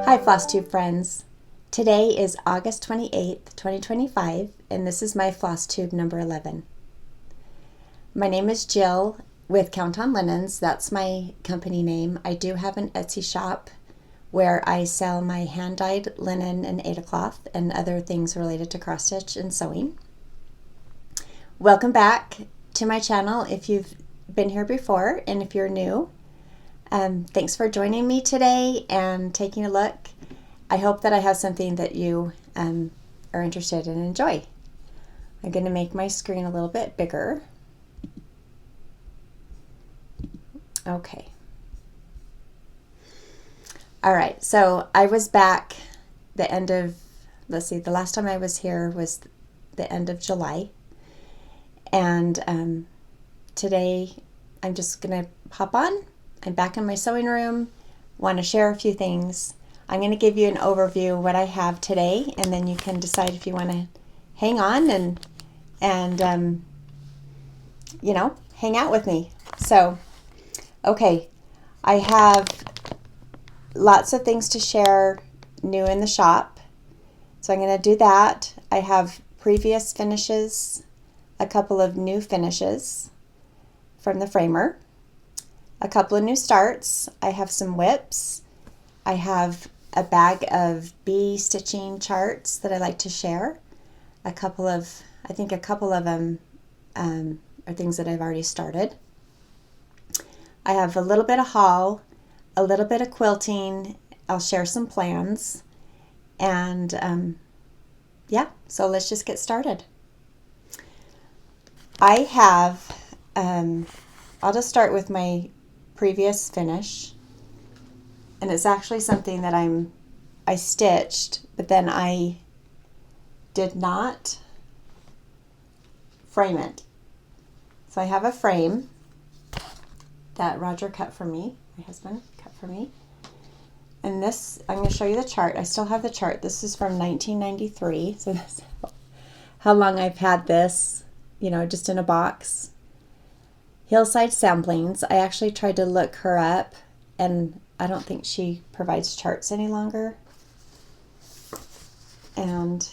Hi Flosstube friends. Today is August 28th, 2025, and this is my Flosstube number 11. My name is Jill with Count on Linens. That's my company name. I do have an Etsy shop where I sell my hand-dyed linen and Ada cloth and other things related to cross stitch and sewing. Welcome back to my channel if you've been here before, and if you're new, thanks for joining me today and taking a look. I hope that I have something that you are interested in and enjoy. I'm going to make my screen a little bit bigger. Okay. All right, so I was back the end of, let's see, the last time I was here was the end of July. And today I'm just going to hop on. I'm back in my sewing room, want to share a few things. I'm going to give you an overview of what I have today, and then you can decide if you want to hang on and you know, hang out with me. So, okay, I have lots of things to share new in the shop. So I'm going to do that. I have previous finishes, a couple of new finishes from the framer, a couple of new starts. I have some whips. I have a bag of bee stitching charts that I like to share. I think a couple of them are things that I've already started. I have a little bit of haul, a little bit of quilting. I'll share some plans. And yeah, so let's just get started. I have, I'll just start with my previous finish, and it's actually something that I stitched, but then I did not frame it. So I have a frame that Roger cut for me, my husband cut for me, and this, I'm going to show you the chart. I still have the chart. This is from 1993, so that's how long I've had this, you know, just in a box. Hillside samplings. I actually tried to look her up, and I don't think she provides charts any longer. And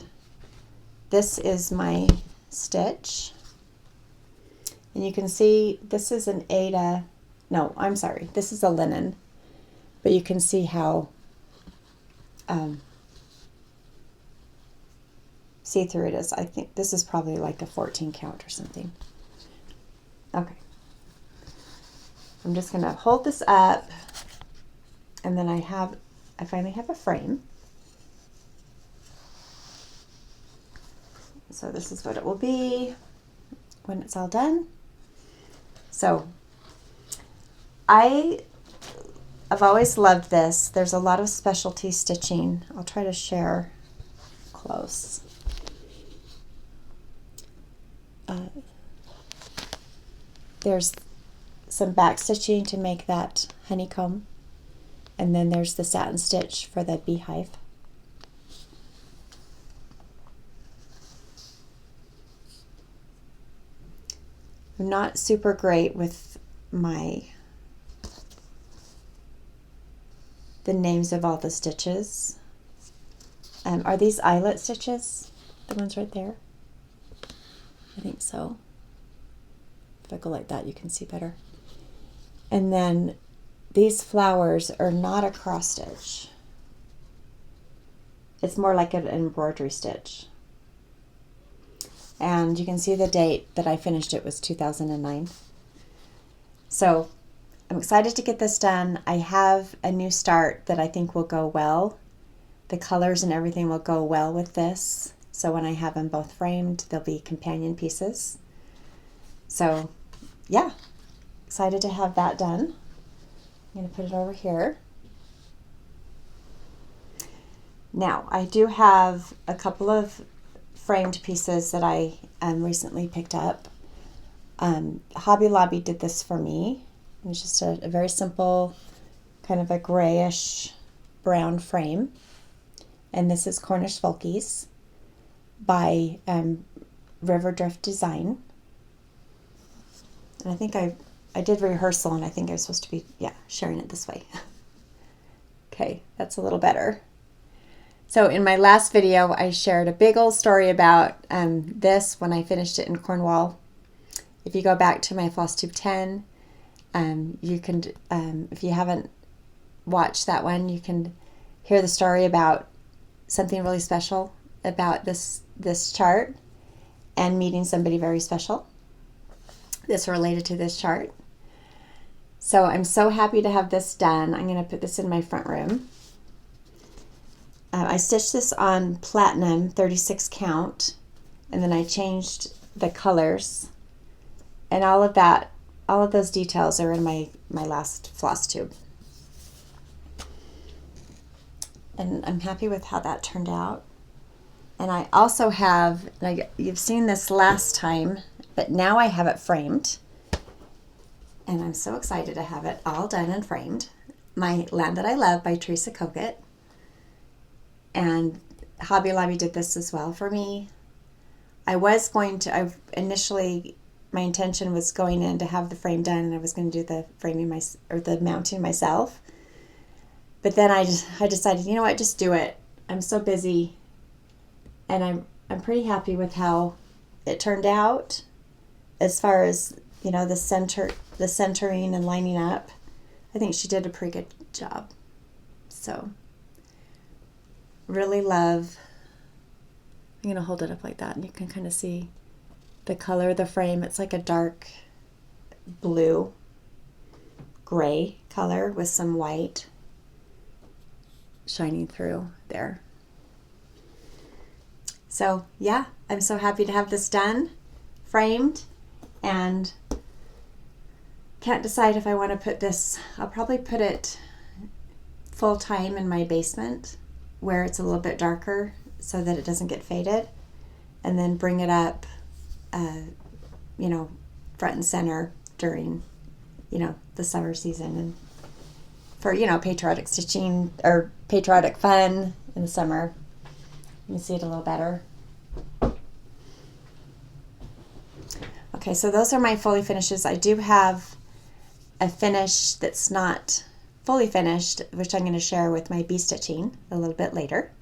this is my stitch. And you can see this is an Ada, no, I'm sorry, this is a linen. But you can see how see-through it is. I think this is probably like a 14 count or something. Okay. I'm just going to hold this up, and then I finally have a frame. So this is what it will be when it's all done. So I've always loved this. There's a lot of specialty stitching. I'll try to share close. There's some back stitching to make that honeycomb, and then there's the satin stitch for the beehive. I'm not super great with the names of all the stitches. Are these eyelet stitches? The ones right there? I think so. If I go like that, you can see better. And then these flowers are not a cross stitch. It's more like an embroidery stitch. And you can see the date that I finished it was 2009. So I'm excited to get this done. I have a new start that I think will go well. The colors and everything will go well with this. So when I have them both framed, they'll be companion pieces. So yeah, excited to have that done. I'm going to put it over here. Now, I do have a couple of framed pieces that I recently picked up. Hobby Lobby did this for me. It's just a very simple, kind of a grayish brown frame. And this is Cornish Folkies by Riverdrift Design. And I think I did rehearsal, and I think I was supposed to be, sharing it this way. Okay, that's a little better. So in my last video, I shared a big old story about this when I finished it in Cornwall. If you go back to my Flosstube 10, you can, if you haven't watched that one, you can hear the story about something really special about this chart and meeting somebody very special that's related to this chart. So I'm so happy to have this done. I'm going to put this in my front room. I stitched this on platinum 36 count, and then I changed the colors, and all of those details are in my last Flosstube. And I'm happy with how that turned out. And I also have, you've seen this last time, but now I have it framed. And I'm so excited to have it all done and framed. My Land That I Love by Teresa Coquette. And Hobby Lobby did this as well for me. Initially, my intention was going in to have the frame done, and I was going to do the framing the mounting myself. But then I decided, you know what, just do it. I'm so busy, and I'm pretty happy with how it turned out, as far as, you know, the centering and lining up. I think she did a pretty good job. So really love. I'm going to hold it up like that, and you can kind of see the color of the frame. It's like a dark blue gray color with some white shining through there. So yeah, I'm so happy to have this done, framed, and can't decide if I want to put this. I'll probably put it full time in my basement where it's a little bit darker so that it doesn't get faded, and then bring it up you know, front and center during, you know, the summer season, and for, you know, patriotic stitching or patriotic fun in the summer. You can see it a little better. Okay, so those are my fully finishes. I do have a finish that's not fully finished, which I'm going to share with my bee stitching a little bit later.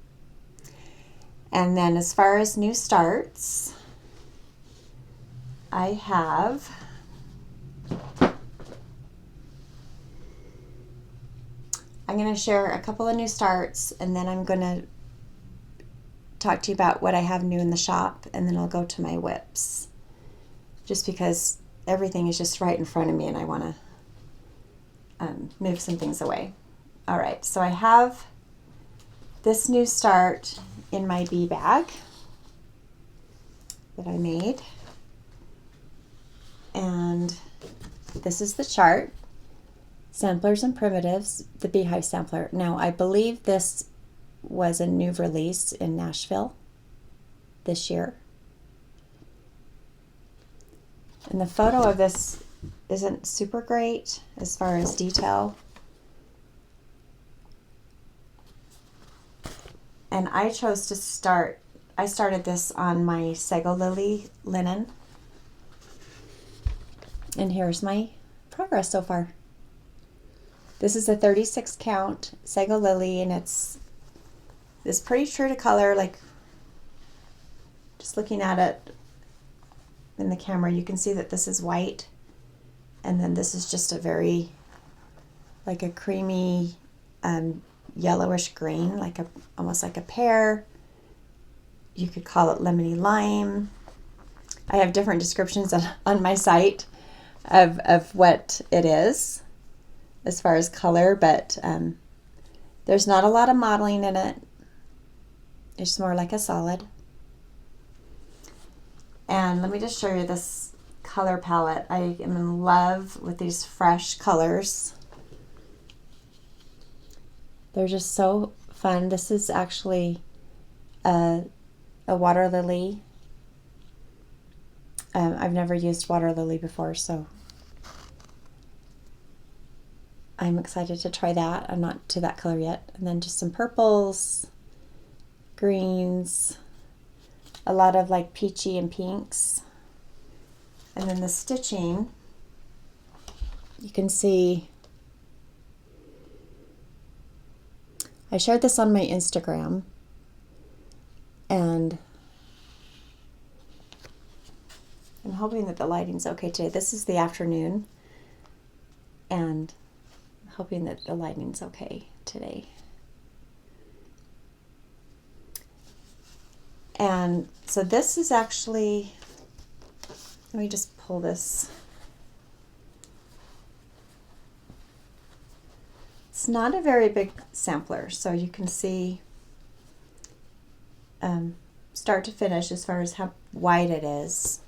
And then as far as new starts, I have I'm going to share a couple of new starts, and then I'm going to talk to you about what I have new in the shop, and then I'll go to my whips, just because everything is just right in front of me and I want to move some things away. All right, so I have this new start in my bee bag that I made, and this is the chart, Samplers and Primitives, the Beehive Sampler. Now, I believe this was a new release in Nashville this year. And the photo of this isn't super great as far as detail. And I chose to I started this on my Sago Lily linen. And here's my progress so far. This is a 36 count Sago Lily, and it's pretty true to color. Like, just looking at it in the camera, you can see that this is white, and then this is just a very, like a creamy yellowish green, like almost like a pear. You could call it lemony lime. I have different descriptions on my site of what it is as far as color, but there's not a lot of modeling in it. It's more like a solid. And let me just show you this color palette. I am in love with these fresh colors. They're just so fun. This is actually a water lily. I've never used water lily before, so I'm excited to try that. I'm not to that color yet. And then just some purples, greens, a lot of like peachy and pinks. And then the stitching, you can see, I shared this on my Instagram, And I'm hoping that the lighting's okay today. This is the afternoon, and I'm hoping that the lighting's okay today. And so this is actually, let me just pull this. It's not a very big sampler, so you can see start to finish as far as how wide it is.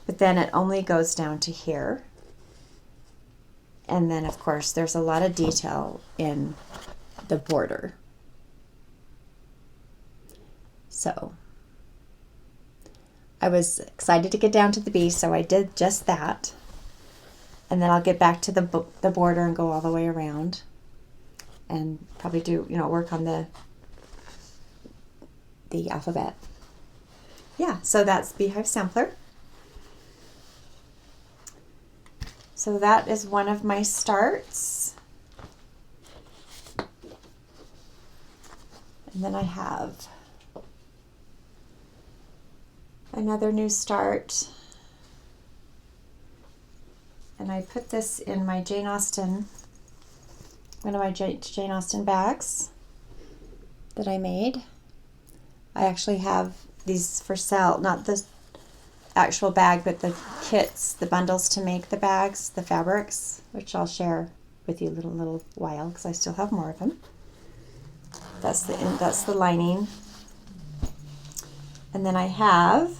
But then it only goes down to here. And then, of course, there's a lot of detail in the border. So I was excited to get down to the B, so I did just that. And then I'll get back to the border and go all the way around. And probably do, work on the alphabet. Yeah, so that's Beehive Sampler. So that is one of my starts. And then I have another new start. And I put this in my Jane Austen, one of my Jane Austen bags that I made. I actually have these for sale, not the actual bag, but the kits, the bundles to make the bags, the fabrics, which I'll share with you in a little while because I still have more of them. That's the lining. And then I have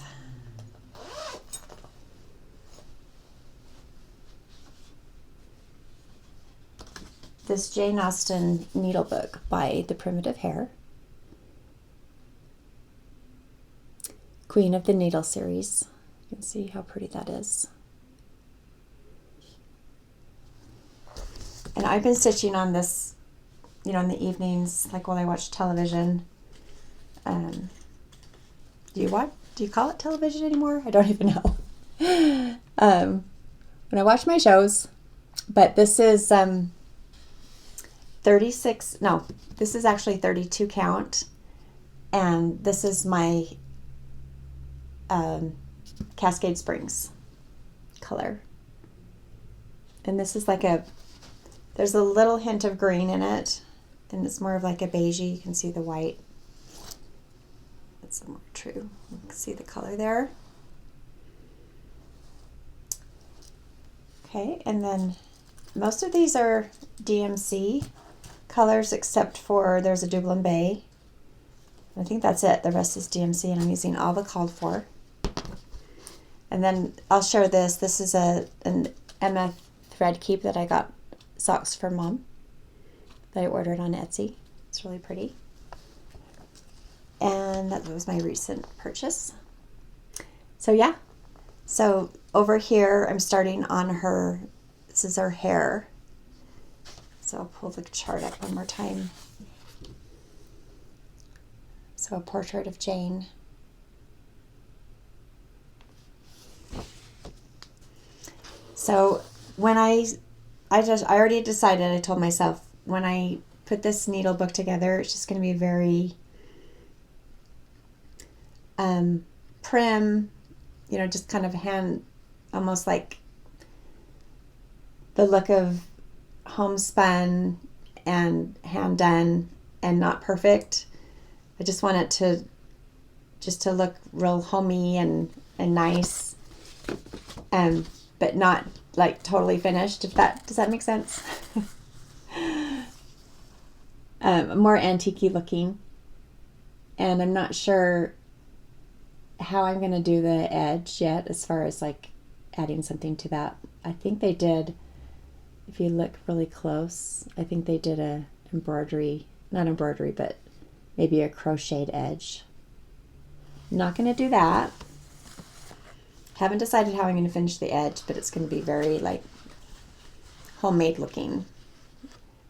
this Jane Austen needle book by The Primitive Hare, Queen of the Needle series. You can see how pretty that is. And I've been stitching on this, in the evenings, like while I watch television. Do you call it television anymore? I don't even know. When I watch my shows. But this is 36, no, this is actually 32 count. And this is my Cascade Springs color. And this is there's a little hint of green in it. And it's more of like a beigey. You can see the white. That's more true. You can see the color there. Okay, and then most of these are DMC colors except for there's a Dublin Bay. I think that's it. The rest is DMC, and I'm using all the called for. And then I'll share this. This is an MF thread keep that I got socks for Mom that I ordered on Etsy. It's really pretty. And that was my recent purchase. So yeah. So over here I'm starting on her, this is her hair. So I'll pull the chart up one more time. So a portrait of Jane. So when I already decided, I told myself when I put this needle book together, it's just going to be very prim, just kind of almost like the look of homespun and hand done and not perfect. I just want it to look real homey and nice, but not like totally finished. Does that make sense? More antique-y looking, and I'm not sure how I'm going to do the edge yet as far as like adding something to that. I think they did, if you look really close, I think they did a not embroidery, but maybe a crocheted edge. I'm not going to do that. Haven't decided how I'm going to finish the edge, but it's going to be very like homemade looking,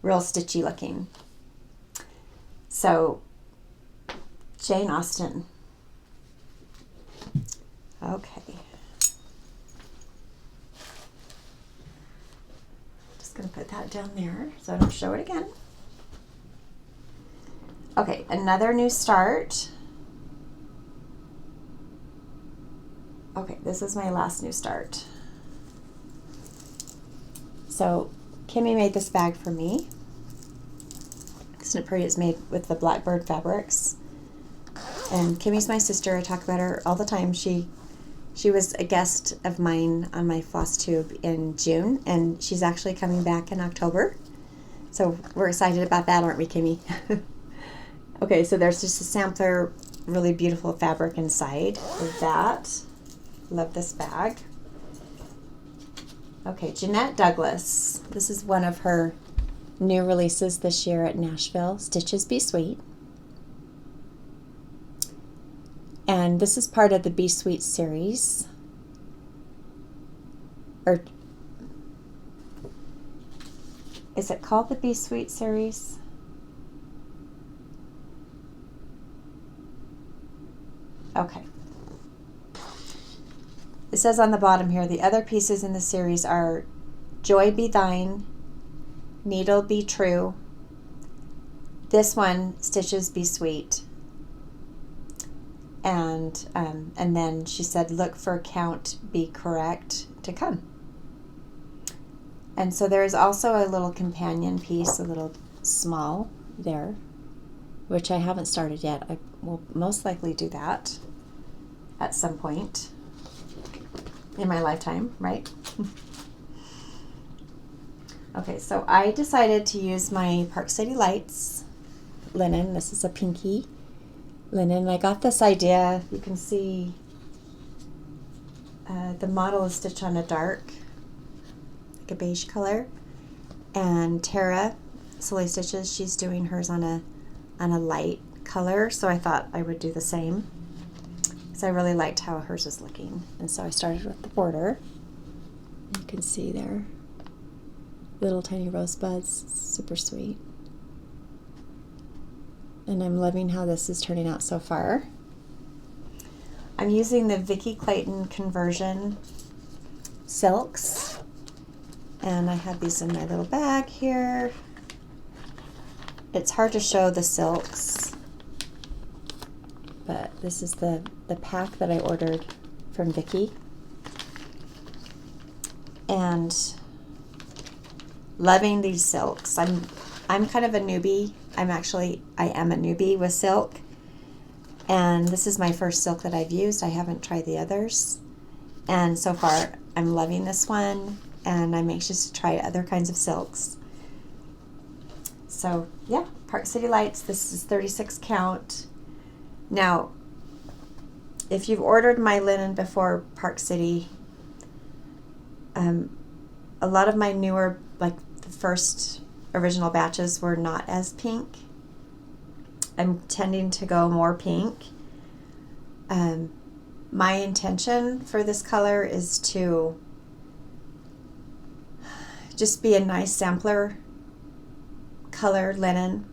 real stitchy looking. So, Jane Austen. Okay. Just going to put that down there so I don't show it again. Okay, another new start. Okay, this is my last new start. So Kimmy made this bag for me. Isn't it pretty? It's made with the Blackbird fabrics. And Kimmy's my sister. I talk about her all the time. She was a guest of mine on my Flosstube in June, and she's actually coming back in October. So we're excited about that, aren't we, Kimmy? Okay, so there's just a sampler, really beautiful fabric inside of that. Love this bag. Okay, Jeanette Douglas. This is one of her new releases this year at Nashville. Stitches Be Sweet. And this is part of the Be Sweet series. Or is it called the Be Sweet series? Okay. It says on the bottom here, the other pieces in the series are Joy Be Thine, Needle Be True, this one, Stitches Be Sweet, and then she said, look for count be correct to come. And so there's also a little companion piece, a little small there, which I haven't started yet. I will most likely do that at some point in my lifetime, right? Okay, so I decided to use my Park City Lights linen. This is a pinky linen. I got this idea. You can see the model is stitched on a dark, like a beige color, and Tara Soleil Stitches, she's doing hers on a light color, so I thought I would do the same because I really liked how hers was looking. And so I started with the border. You can see there little tiny rosebuds, super sweet. And I'm loving how this is turning out so far. I'm using the Vicki Clayton conversion silks, and I have these in my little bag here. It's hard to show the silks, but this is the pack that I ordered from Vicki. And loving these silks. I'm kind of a newbie. I am a newbie with silk, and this is my first silk that I've used. I haven't tried the others, and so far I'm loving this one, and I'm anxious to try other kinds of silks. So yeah, Park City Lights. This is 36 count. Now, if you've ordered my linen before Park City, a lot of my newer, like the first original batches, were not as pink. I'm tending to go more pink. My intention for this color is to just be a nice sampler color linen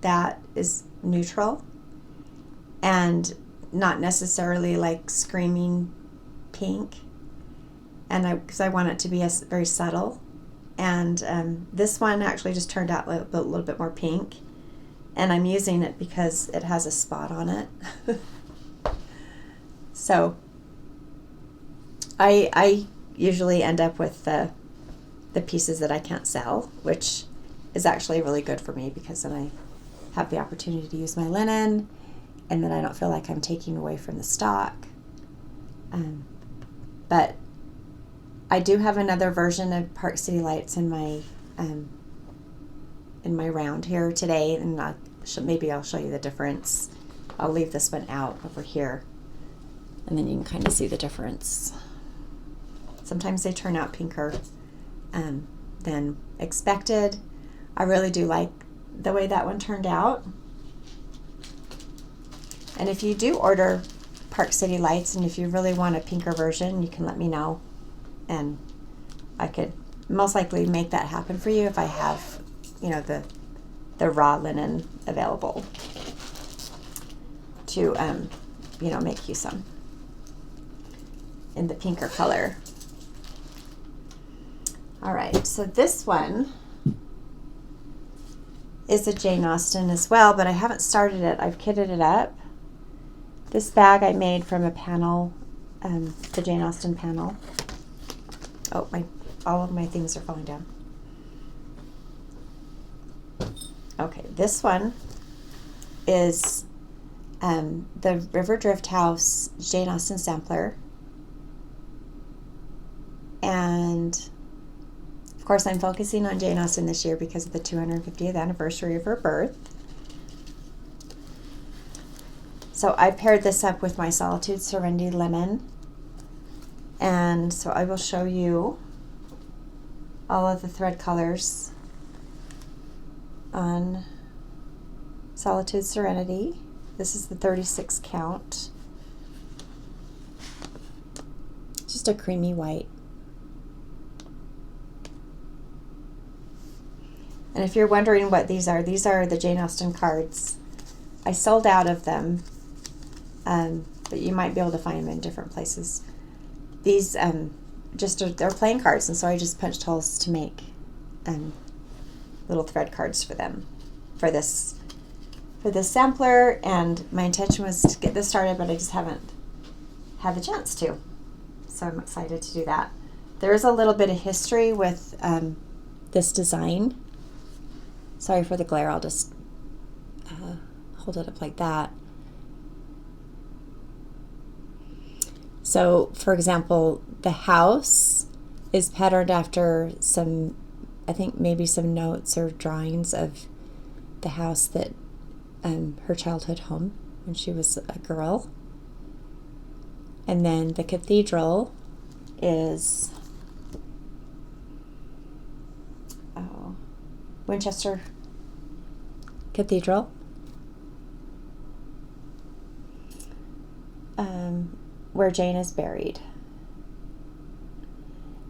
that is neutral and not necessarily like screaming pink, and because I want it to be very subtle. And this one actually just turned out a little bit more pink, and I'm using it because it has a spot on it. So I usually end up with the pieces that I can't sell, which is actually really good for me because then I have the opportunity to use my linen, and then I don't feel like I'm taking away from the stock. But I do have another version of Park City Lights in my round here today, and maybe I'll show you the difference. I'll leave this one out over here, and then you can kind of see the difference. Sometimes they turn out pinker than expected. I really do like the way that one turned out. And if you do order Park City Lights, and if you really want a pinker version, you can let me know, and I could most likely make that happen for you if I have, the raw linen available to, make you some in the pinker color. All right, so this one is a Jane Austen as well, but I haven't started it. I've kitted it up. This bag I made from a panel the Jane Austen panel. Oh, all of my things are falling down. Okay, this one is the Riverdrift house Jane Austen sampler. And of course I'm focusing on Jane Austen this year because of the 250th anniversary of her birth. So I paired this up with my Solitude Serenity Linen. And so I will show you all of the thread colors on Solitude Serenity. This is the 36 count. Just a creamy white. And if you're wondering what these are the Jane Austen cards. I sold out of them, but you might be able to find them in different places. These they're plain cards, and so I just punched holes to make little thread cards for them for this sampler. And my intention was to get this started, but I just haven't had the chance to. So I'm excited to do that. There is a little bit of history with this design. Sorry for the glare, I'll just hold it up like that. So, for example, the house is patterned after some, I think maybe some notes or drawings of the house that her childhood home when she was a girl. And then the cathedral is Winchester Cathedral, where Jane is buried.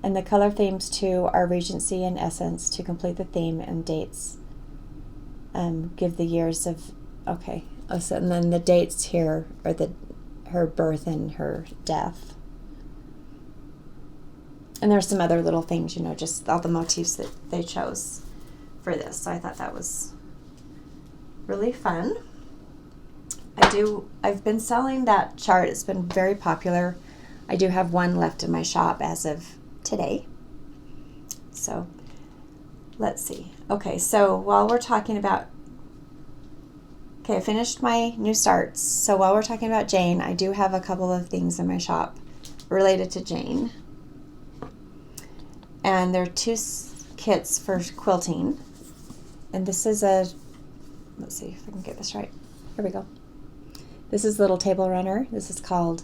And the color themes too are Regency and Essence to complete the theme, and dates give the years of, okay, so, and then the dates here are her birth and her death. And there's some other little things, just all the motifs that they chose for this. So I thought that was really fun. I've been selling that chart. It's been very popular. I do have one left in my shop as of today. So let's see. Okay, so while we're talking about, I finished my new starts. So while we're talking about Jane, I do have a couple of things in my shop related to Jane. And there are 2 kits for quilting. And this is let's see if I can get this right. Here we go. This is Little Table Runner. This is called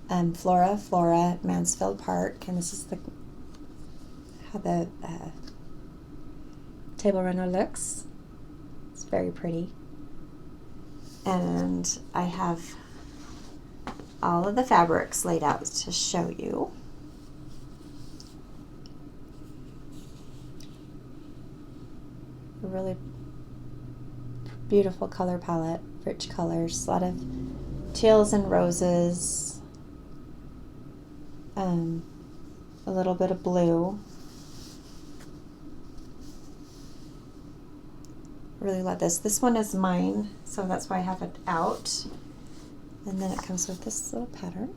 Flora Mansfield Park. And this is how the table runner looks. It's very pretty. And I have all of the fabrics laid out to show you. A really beautiful color palette, rich colors, a lot of teals and roses, a little bit of blue. Really love this. This one is mine, so that's why I have it out. And then it comes with this little pattern.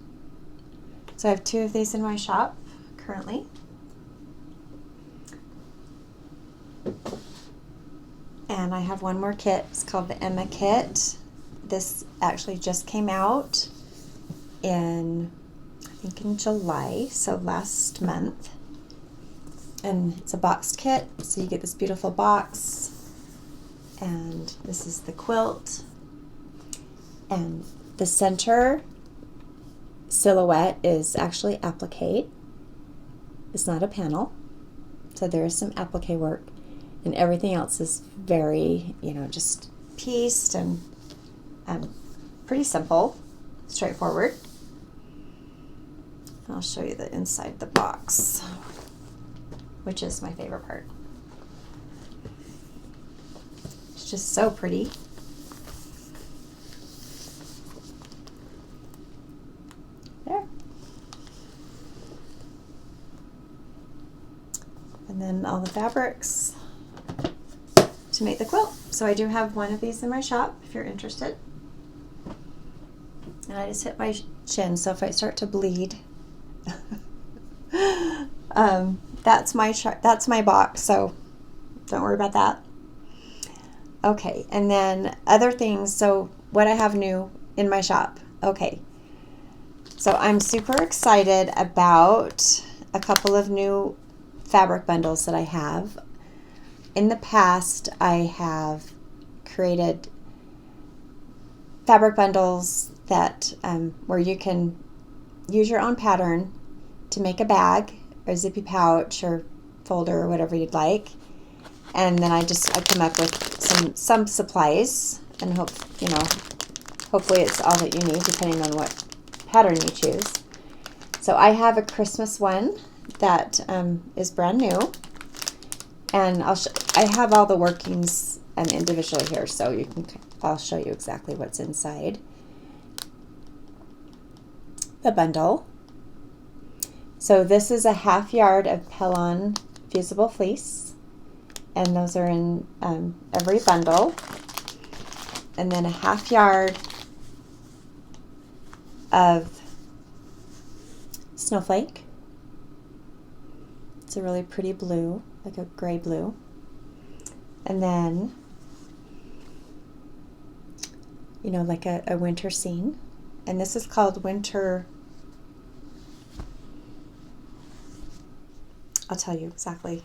So I have 2 of these in my shop currently. And I have one more kit. It's called the Emma kit. This actually just came out in, I think in July, so last month. And it's a boxed kit, so you get this beautiful box. And this is the quilt. And the center silhouette is actually applique. It's not a panel. So there is some applique work. And everything else is very, just pieced and pretty simple, straightforward. I'll show you the inside the box, which is my favorite part. It's just so pretty. There. And then all the fabrics to make the quilt. So I do have one of these in my shop if you're interested. And I just hit my chin, so if I start to bleed, that's my box, so don't worry about that. Okay, and then other things. So what I have new in my shop. Okay, so I'm super excited about a couple of new fabric bundles that I have. In the past, I have created fabric bundles that where you can use your own pattern to make a bag or a zippy pouch or folder or whatever you'd like. And then I come up with some supplies, and hopefully it's all that you need depending on what pattern you choose. So I have a Christmas one that is brand new, and I have all the workings individually here, so I'll show you exactly what's inside the bundle. So this is a 1/2 yard of Pellon fusible fleece, and those are in every bundle. And then a 1/2 yard of Snowflake. It's a really pretty blue, like a gray blue. And then, like a winter scene. And this is called Winter. I'll tell you exactly.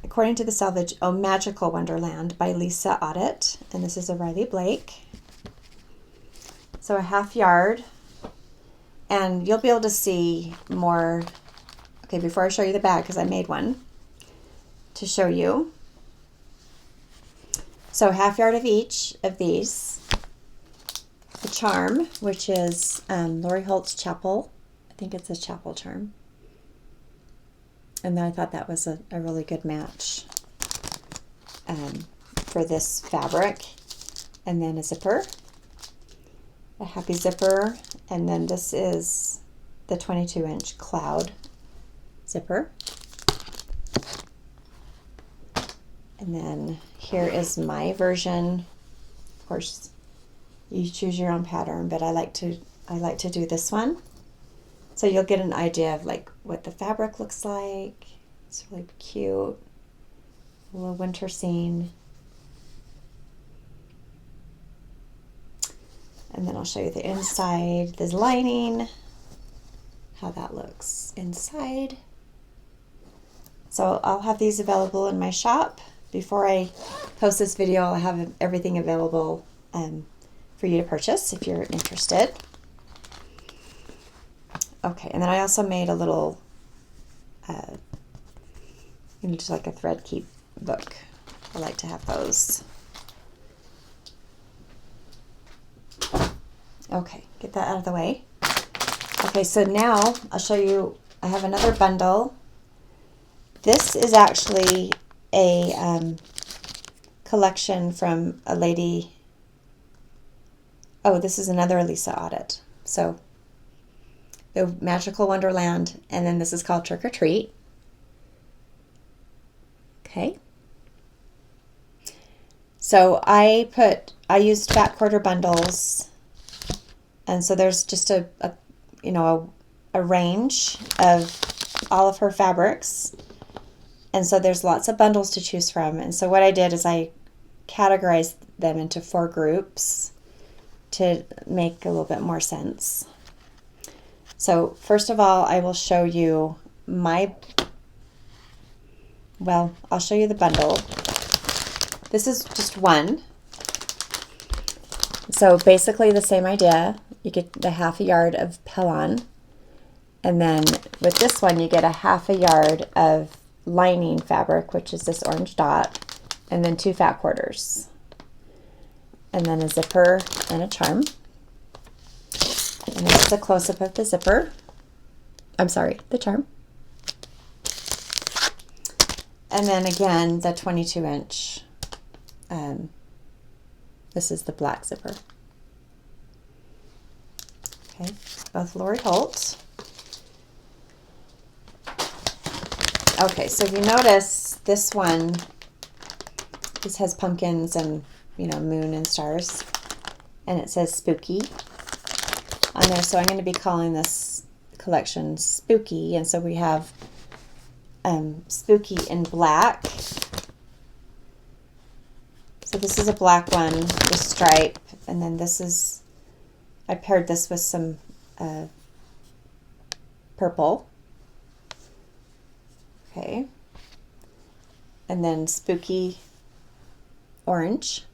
According to the Salvage, Magical Wonderland by Lisa Audit. And this is a Riley Blake. So a 1/2 yard. And you'll be able to see more. Okay, before I show you the bag, because I made one to show you. So 1/2 yard of each of these. The charm, which is Lori Holt's Chapel. I think it's a chapel charm. And then I thought that was a really good match for this fabric. And then a zipper, a happy zipper. And then this is the 22-inch cloud zipper. And then here is my version. Of course, you choose your own pattern, but I like to do this one. So you'll get an idea of like what the fabric looks like. It's really cute. A little winter scene. And then I'll show you the inside, the lining, how that looks inside. So I'll have these available in my shop. Before I post this video, I'll have everything available for you to purchase if you're interested. Okay, and then I also made a little, just like a thread keep book. I like to have those. Okay, get that out of the way. Okay, so now I'll show you, I have another bundle. This is actually a collection from a lady. Oh, this is another Lisa Audit. So the Magical Wonderland, and then this is called Trick or Treat. Okay. So I used fat quarter bundles, and so there's just a range of all of her fabrics, and so there's lots of bundles to choose from. And so what I did is I categorized them into 4 groups to make a little bit more sense. So first of all, I will show you I'll show you the bundle. This is just one. So basically the same idea. You get the 1/2 yard of Pellon, and then with this one you get a 1/2 yard of lining fabric, which is this orange dot, and then 2 fat quarters, and then a zipper and a charm. And this is a close-up of the zipper. I'm sorry, the charm. And then again, the 22-inch. This is the black zipper. Okay, both Lori Holt. Okay, so if you notice, this one, this has pumpkins and, moon and stars. And it says spooky. on there. So I'm going to be calling this collection Spooky. And so we have Spooky in black. So this is a black one with stripe. And then this is, I paired this with some purple. Okay. And then Spooky orange.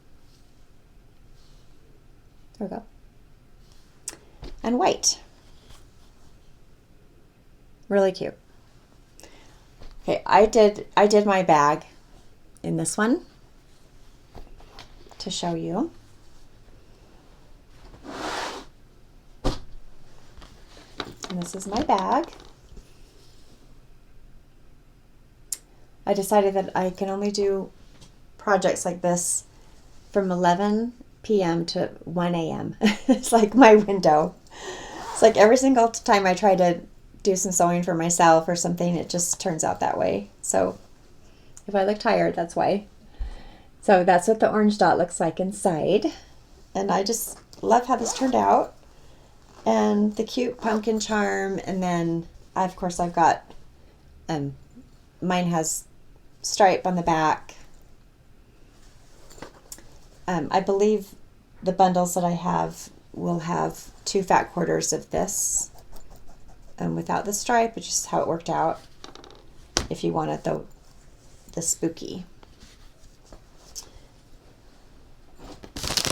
There we go. And white. Really cute. Okay, I did my bag in this one to show you. And this is my bag. I decided that I can only do projects like this from 11 p.m. to 1 a.m. It's like my window. It's like every single time I try to do some sewing for myself or something, it just turns out that way. So if I look tired, that's why. So that's what the orange dot looks like inside. And I just love how this turned out. And the cute pumpkin charm. And then, of course, I've got, mine has stripe on the back. I believe the bundles that I have will have 2 fat quarters of this without the stripe, which is how it worked out if you wanted the spooky.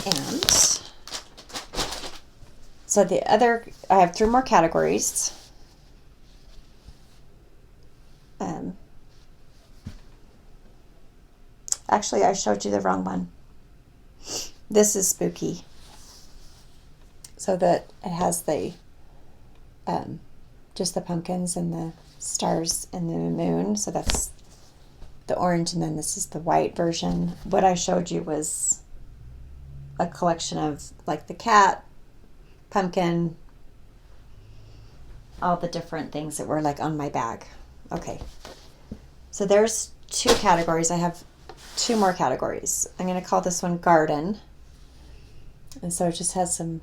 And so the other, I have 3 more categories. Actually, I showed you the wrong one. This is spooky. So that it has the just the pumpkins and the stars and the moon. So that's the orange, and then this is the white version. What I showed you was a collection of like the cat, pumpkin, all the different things that were like on my bag. Okay. So there's 2 categories. I have 2 more categories. I'm going to call this one Garden. And so it just has some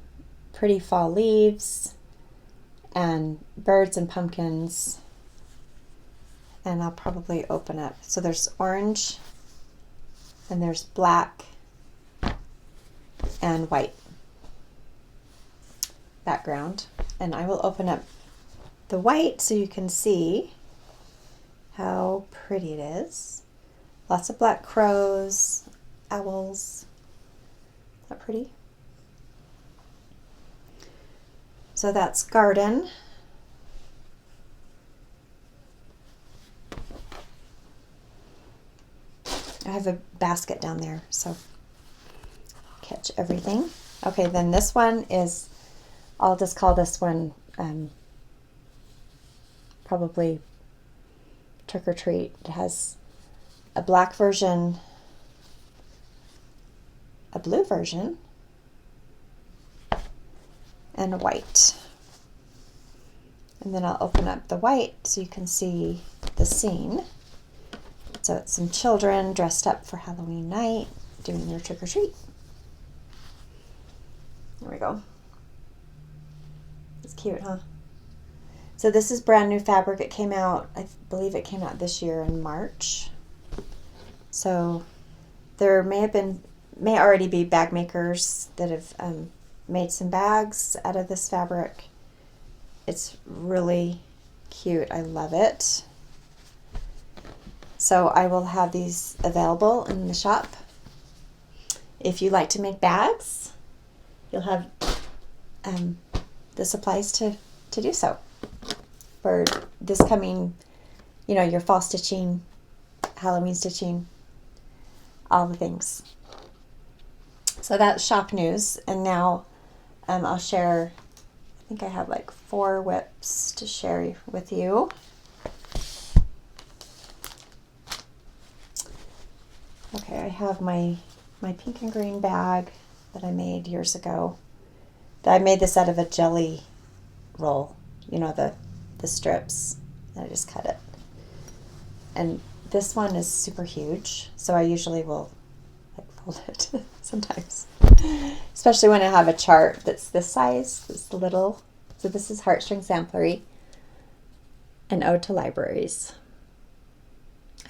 pretty fall leaves and birds and pumpkins. And I'll probably open up. So there's orange and there's black and white background. And I will open up the white so you can see how pretty it is. Lots of black crows, owls. Is that pretty? So that's Garden. I have a basket down there, so catch everything. Okay, then this one is, I'll just call this one probably Trick or Treat. It has a black version, a blue version, and a white. And then I'll open up the white so you can see the scene. So it's some children dressed up for Halloween night doing their trick or treat. There we go. It's cute, huh? So this is brand new fabric. It came out, I believe it came out this year in March. So there may already be bag makers that have made some bags out of this fabric. It's really cute. I love it. So I will have these available in the shop. If you like to make bags, you'll have the supplies to do so for this coming, your fall stitching, Halloween stitching, all the things. So that's shop news. And now I'll share, I think I have like 4 whips to share with you. Okay, I have my pink and green bag that I made years ago. I made this out of a jelly roll, the strips. And I just cut it. And this one is super huge, so I usually will fold it sometimes. Especially when I have a chart that's this size, this little. So this is Heartstring Samplery, an ode to libraries.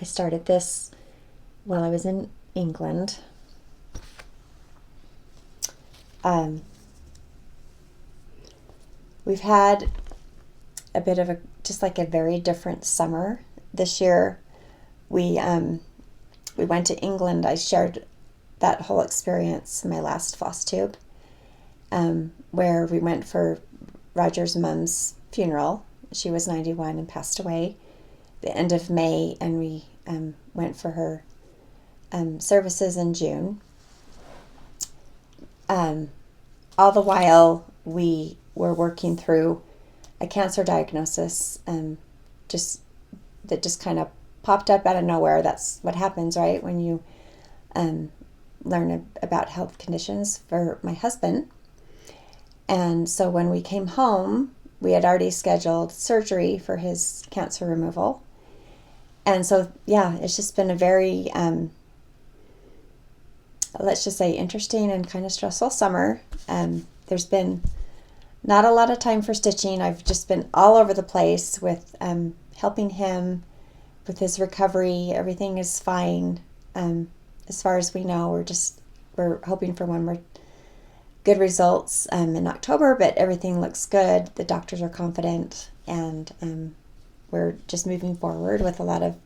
I started this while I was in England. We've had a bit of just like a very different summer this year. We went to England. I shared that whole experience in my last Flosstube, where we went for Roger's mom's funeral. She was 91 and passed away the end of May, and we went for her services in June. All the while we were working through a cancer diagnosis, that just kind of popped up out of nowhere. That's what happens, right, when you learn about health conditions for my husband. And so when we came home, we had already scheduled surgery for his cancer removal. And so, yeah, it's just been a very, let's just say, interesting and kind of stressful summer. There's been not a lot of time for stitching. I've just been all over the place with helping him with his recovery. Everything is fine. As far as we know, we're hoping for one more good results in October, but everything looks good. The doctors are confident, and we're just moving forward with a lot of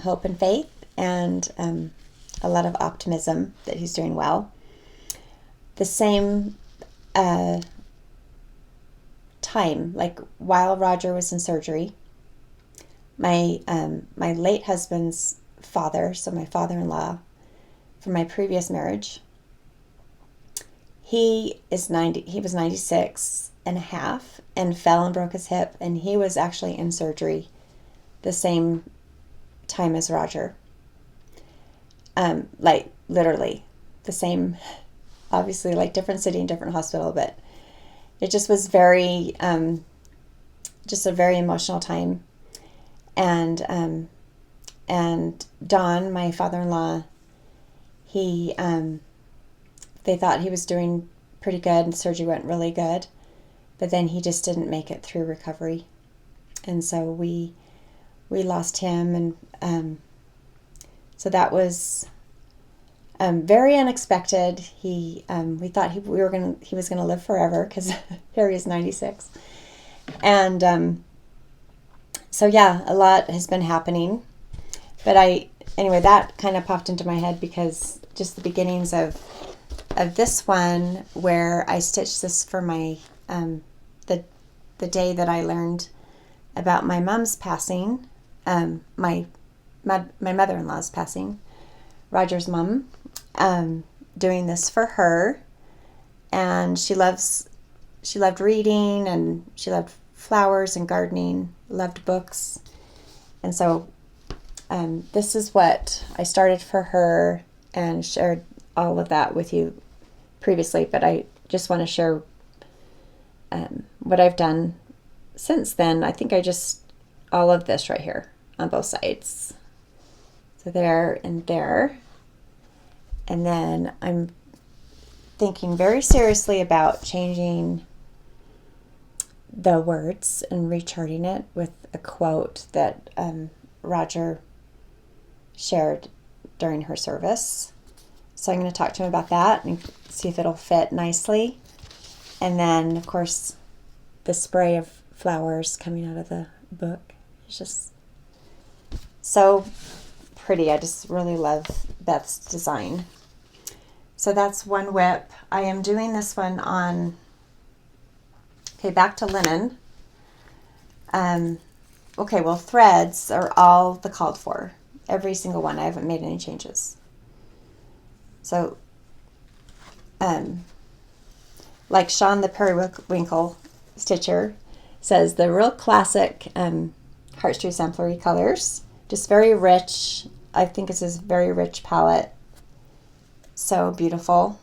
hope and faith, and a lot of optimism that he's doing well. The same time, like while Roger was in surgery, my late husband's father, so my father-in-law from my previous marriage, he was 96 and a half and fell and broke his hip, and he was actually in surgery the same time as Roger. Like literally the same, obviously like different city and different hospital, but it just was very, just a very emotional time. And Don, my father-in-law, they thought he was doing pretty good and surgery went really good, but then he just didn't make it through recovery. And so we lost him, and so that was very unexpected. We thought he was gonna live forever, because here he is, 96. And so yeah, a lot has been happening. But anyway, that kind of popped into my head because just the beginnings of this one, where I stitched this for my the day that I learned about my mom's passing, my mother-in-law's passing, Roger's mom, doing this for her. And she loved reading, and she loved flowers and gardening, loved books. And so this is what I started for her, and shared all of that with you previously, but I just want to share what I've done since then. I think all of this right here on both sides. So there and there. And then I'm thinking very seriously about changing the words and recharting it with a quote that Roger shared during her service. So I'm going to talk to him about that and see if it'll fit nicely. And then, of course, the spray of flowers coming out of the book is just so pretty. I just really love Beth's design. So that's one whip. I am doing this one on, back to linen. Okay, well, threads are all the called for. Every single one. I haven't made any changes. So, like Sean the Periwinkle Stitcher says, the real classic Heartstring Samplery colors. Just very rich. I think this is a very rich palette. So beautiful.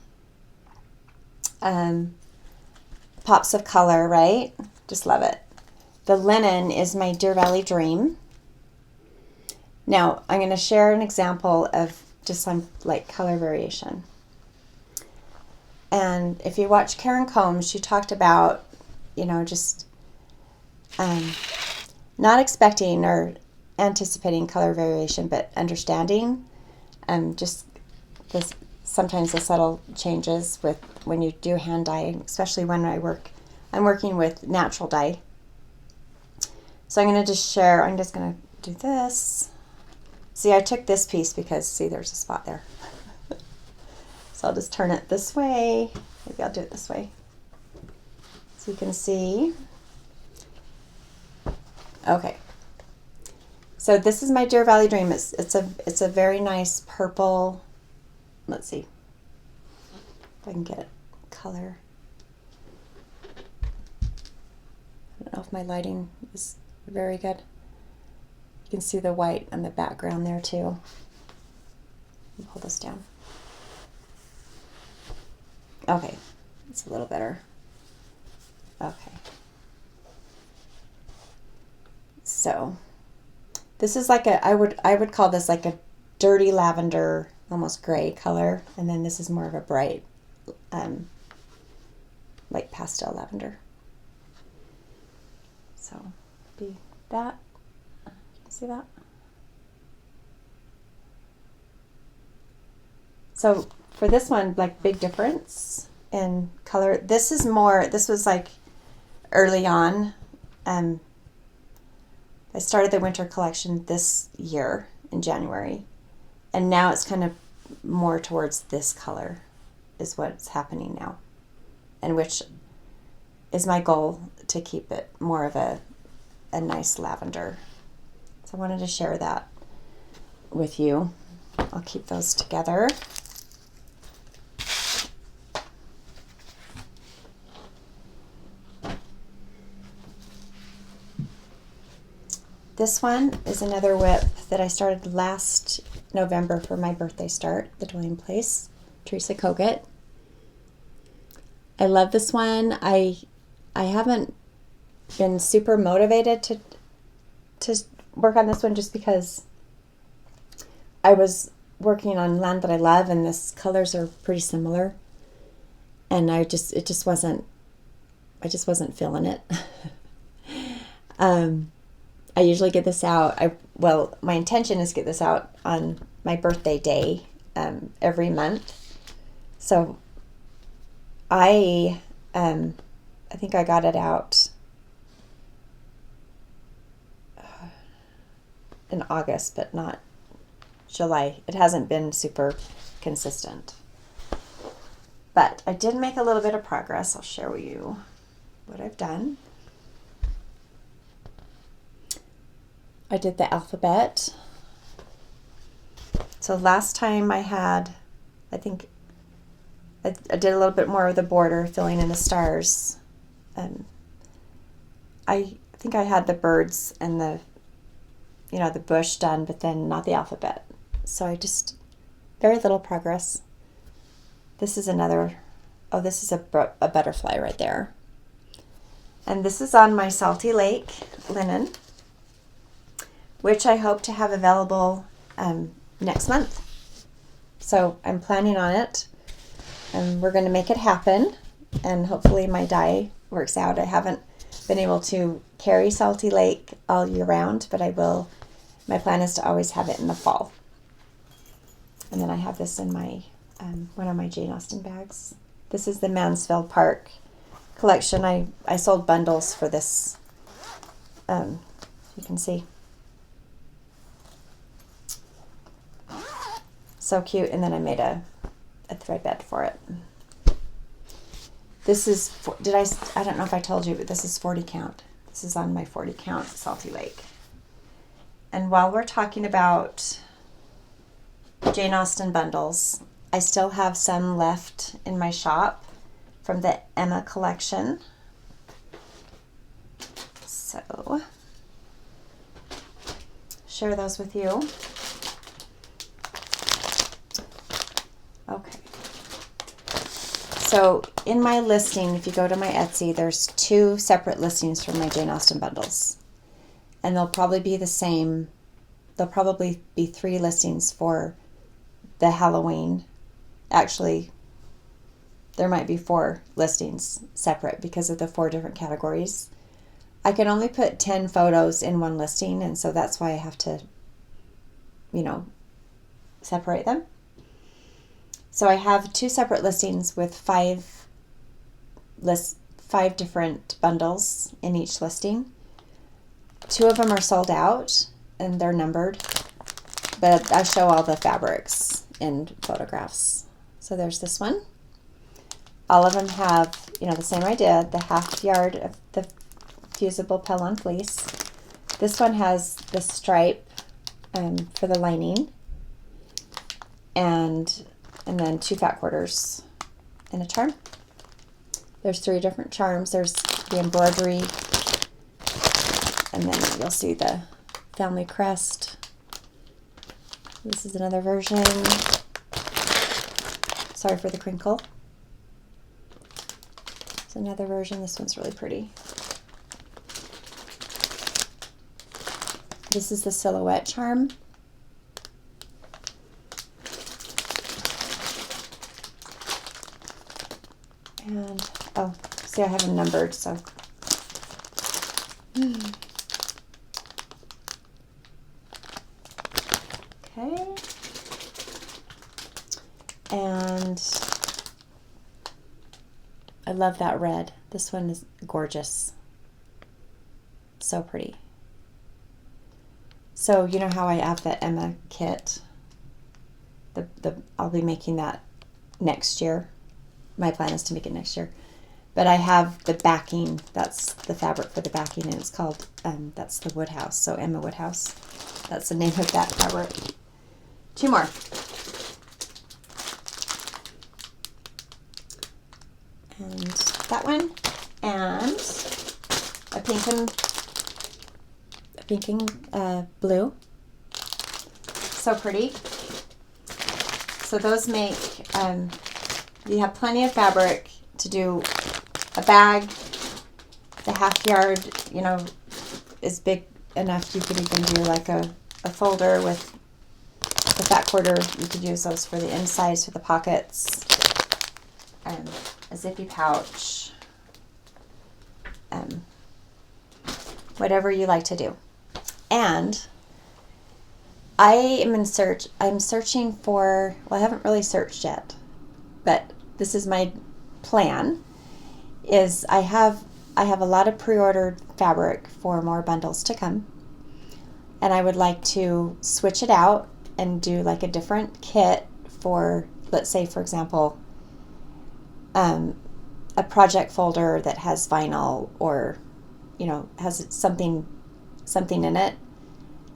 Pops of color, right? Just love it. The linen is my Deer Valley Dream. Now, I'm going to share an example of just some like color variation. And if you watch Karen Combs, she talked about, just not expecting or anticipating color variation, but understanding just this, sometimes the subtle changes with when you do hand dye, especially when I'm working with natural dye. So I'm going to just share, I'm just going to do this. See, I took this piece because, see, there's a spot there. So I'll just turn it this way. Maybe I'll do it this way. So you can see. Okay. So this is my Deer Valley Dream. It's a very nice purple. Let's see if I can get it color. I don't know if my lighting is very good. You can see the white on the background there too. Pull this down. Okay, it's a little better. Okay. So this is like I would call this like a dirty lavender, almost gray color, and then this is more of a bright, like pastel lavender. So be that. See that? So for this one, like big difference in color. This was like early on. I started the winter collection this year in January, and now it's kind of more towards this color is what's happening now, and which is my goal, to keep it more of a nice lavender. So I wanted to share that with you. I'll keep those together. This one is another whip that I started last November for my birthday start, the Dwayne Place, Teresa Kogut. I love this one. I haven't been super motivated to work on this one just because I was working on land that I love, and this colors are pretty similar, and I just wasn't feeling it. I usually get this out. My intention is to get this out on my birthday day every month. So I think I got it out in August, but not July. It hasn't been super consistent. But I did make a little bit of progress. I'll share with you what I've done. I did the alphabet. So last time I think I did a little bit more of the border, filling in the stars. I think I had the birds and the bush done, but then not the alphabet. So I just, very little progress. This is this is a butterfly right there. And this is on my Salty Lake linen, which I hope to have available next month. So I'm planning on it, and we're going to make it happen, and hopefully my dye works out. I haven't been able to carry Salty Lake all year round, but I will. My plan is to always have it in the fall. And then I have this in my one of my Jane Austen bags. This is the Mansfield Park collection. I sold bundles for this. You can see. So cute. And then I made a thread bed for it. This is, I don't know if I told you, but this is 40 count. This is on my 40 count Salty Lake. And while we're talking about Jane Austen bundles, I still have some left in my shop from the Emma collection. So, share those with you. Okay. So in my listing, if you go to my Etsy, there's 2 separate listings for my Jane Austen bundles. And they'll probably be the same. There'll probably be 3 listings for the Halloween. Actually, there might be 4 listings separate because of the 4 different categories. I can only put 10 photos in one listing, and so that's why I have to, separate them. So I have 2 separate listings with 5 different bundles in each listing. 2 of them are sold out and they're numbered, but I show all the fabrics in photographs. So there's this one. All of them have, the same idea, the 1/2 yard of the fusible Pellon fleece. This one has the stripe for the lining, and then 2 fat quarters and a charm. There's 3 different charms. There's the embroidery, and then you'll see the family crest. This is another version. Sorry for the crinkle. It's another version. This one's really pretty. This is the silhouette charm. And, see, I have them numbered, so. Okay. And I love that red. This one is gorgeous. So pretty. So you know how I have the Emma kit? I'll be making that next year. My plan is to make it next year. But I have the backing. That's the fabric for the backing, and it's called, that's the Woodhouse. So Emma Woodhouse. That's the name of that fabric. 2 more. And that one. And a pink and blue. So pretty. So those make, you have plenty of fabric to do a bag. The 1/2 yard, is big enough. You could even do like a folder with the fat quarter. You could use those for the insides, for the pockets, a zippy pouch, whatever you like to do. And I'm searching for, I haven't really searched yet, but this is my plan, is I have a lot of pre-ordered fabric for more bundles to come, and I would like to switch it out and do like a different kit for, let's say, for example, a project folder that has vinyl, or has something in it,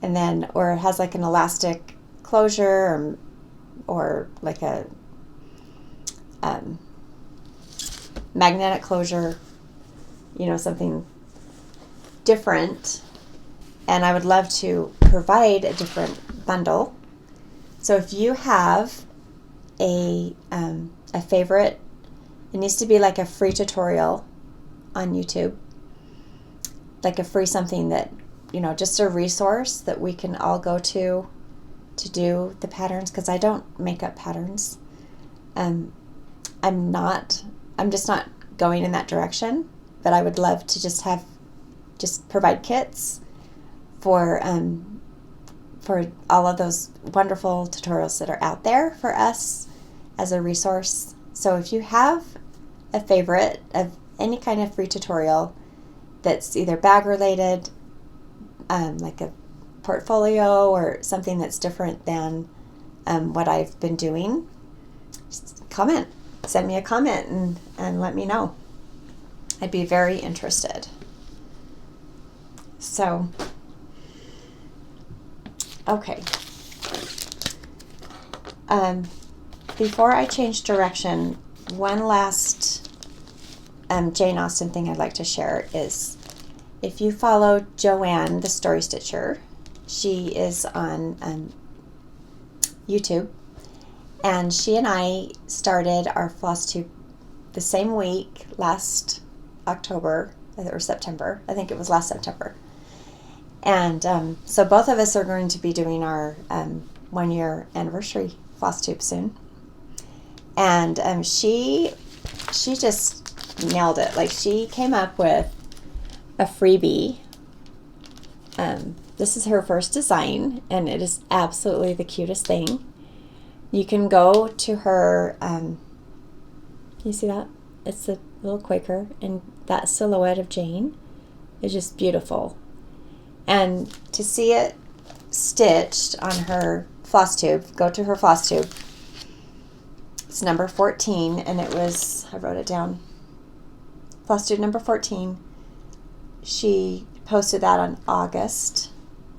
and then, or has like an elastic closure, or like a magnetic closure, something different. And I would love to provide a different bundle. So if you have a favorite, it needs to be like a free tutorial on YouTube, like a free something that, just a resource that we can all go to do the patterns, because I don't make up patterns. I'm just not going in that direction, but I would love to just provide kits for all of those wonderful tutorials that are out there for us as a resource. So if you have a favorite of any kind of free tutorial that's either bag related, like a portfolio, or something that's different than what I've been doing, just send me a comment and let me know. I'd be very interested. So, okay. Before I change direction, one last Jane Austen thing I'd like to share is, if you follow Joanne, the Story Stitcher, she is on YouTube, and she and I started our Flosstube the same week last October or September. I think it was last September. And so both of us are going to be doing our 1-year anniversary Flosstube soon. And she she just nailed it. Like, she came up with a freebie. This is her first design, and it is absolutely the cutest thing. You can go to her, can you see that? It's a little Quaker, and that silhouette of Jane is just beautiful. And to see it stitched on her Flosstube, go to her Flosstube. It's number 14, and it was, I wrote it down, Flosstube number 14. She posted that on August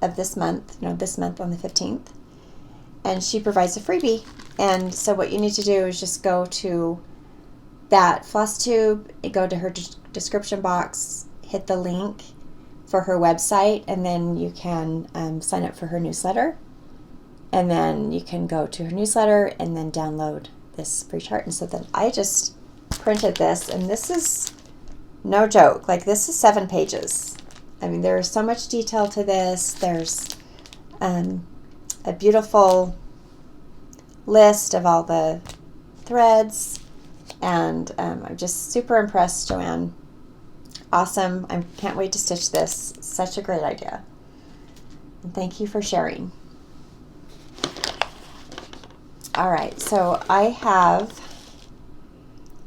of this month, this month on the 15th. And she provides a freebie. And so what you need to do is just go to that Flosstube, go to her description box, hit the link for her website, and then you can sign up for her newsletter. And then you can go to her newsletter and then download this free chart. And so then I just printed this, and this is no joke. Like, this is 7 pages. I mean, there's so much detail to this. There's a beautiful list of all the threads, and I'm just super impressed, Joanne. Awesome. I can't wait to stitch this. Such a great idea. And thank you for sharing. All right, so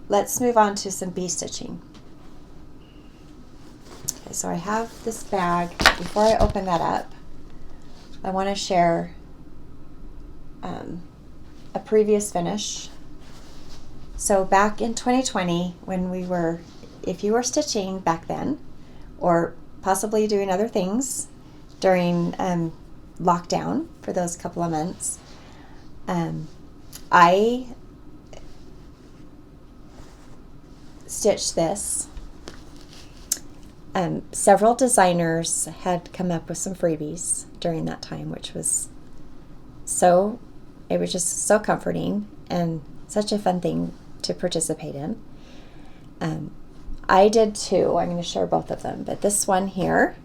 let's move on to some bee stitching. Okay, so I have this bag. Before I open that up, I want to share a previous finish. So back in 2020, if you were stitching back then, or possibly doing other things during lockdown for those couple of months, I stitched this. Several designers had come up with some freebies during that time, which was it was just so comforting and such a fun thing to participate in. I did two. I'm going to share both of them, but this one here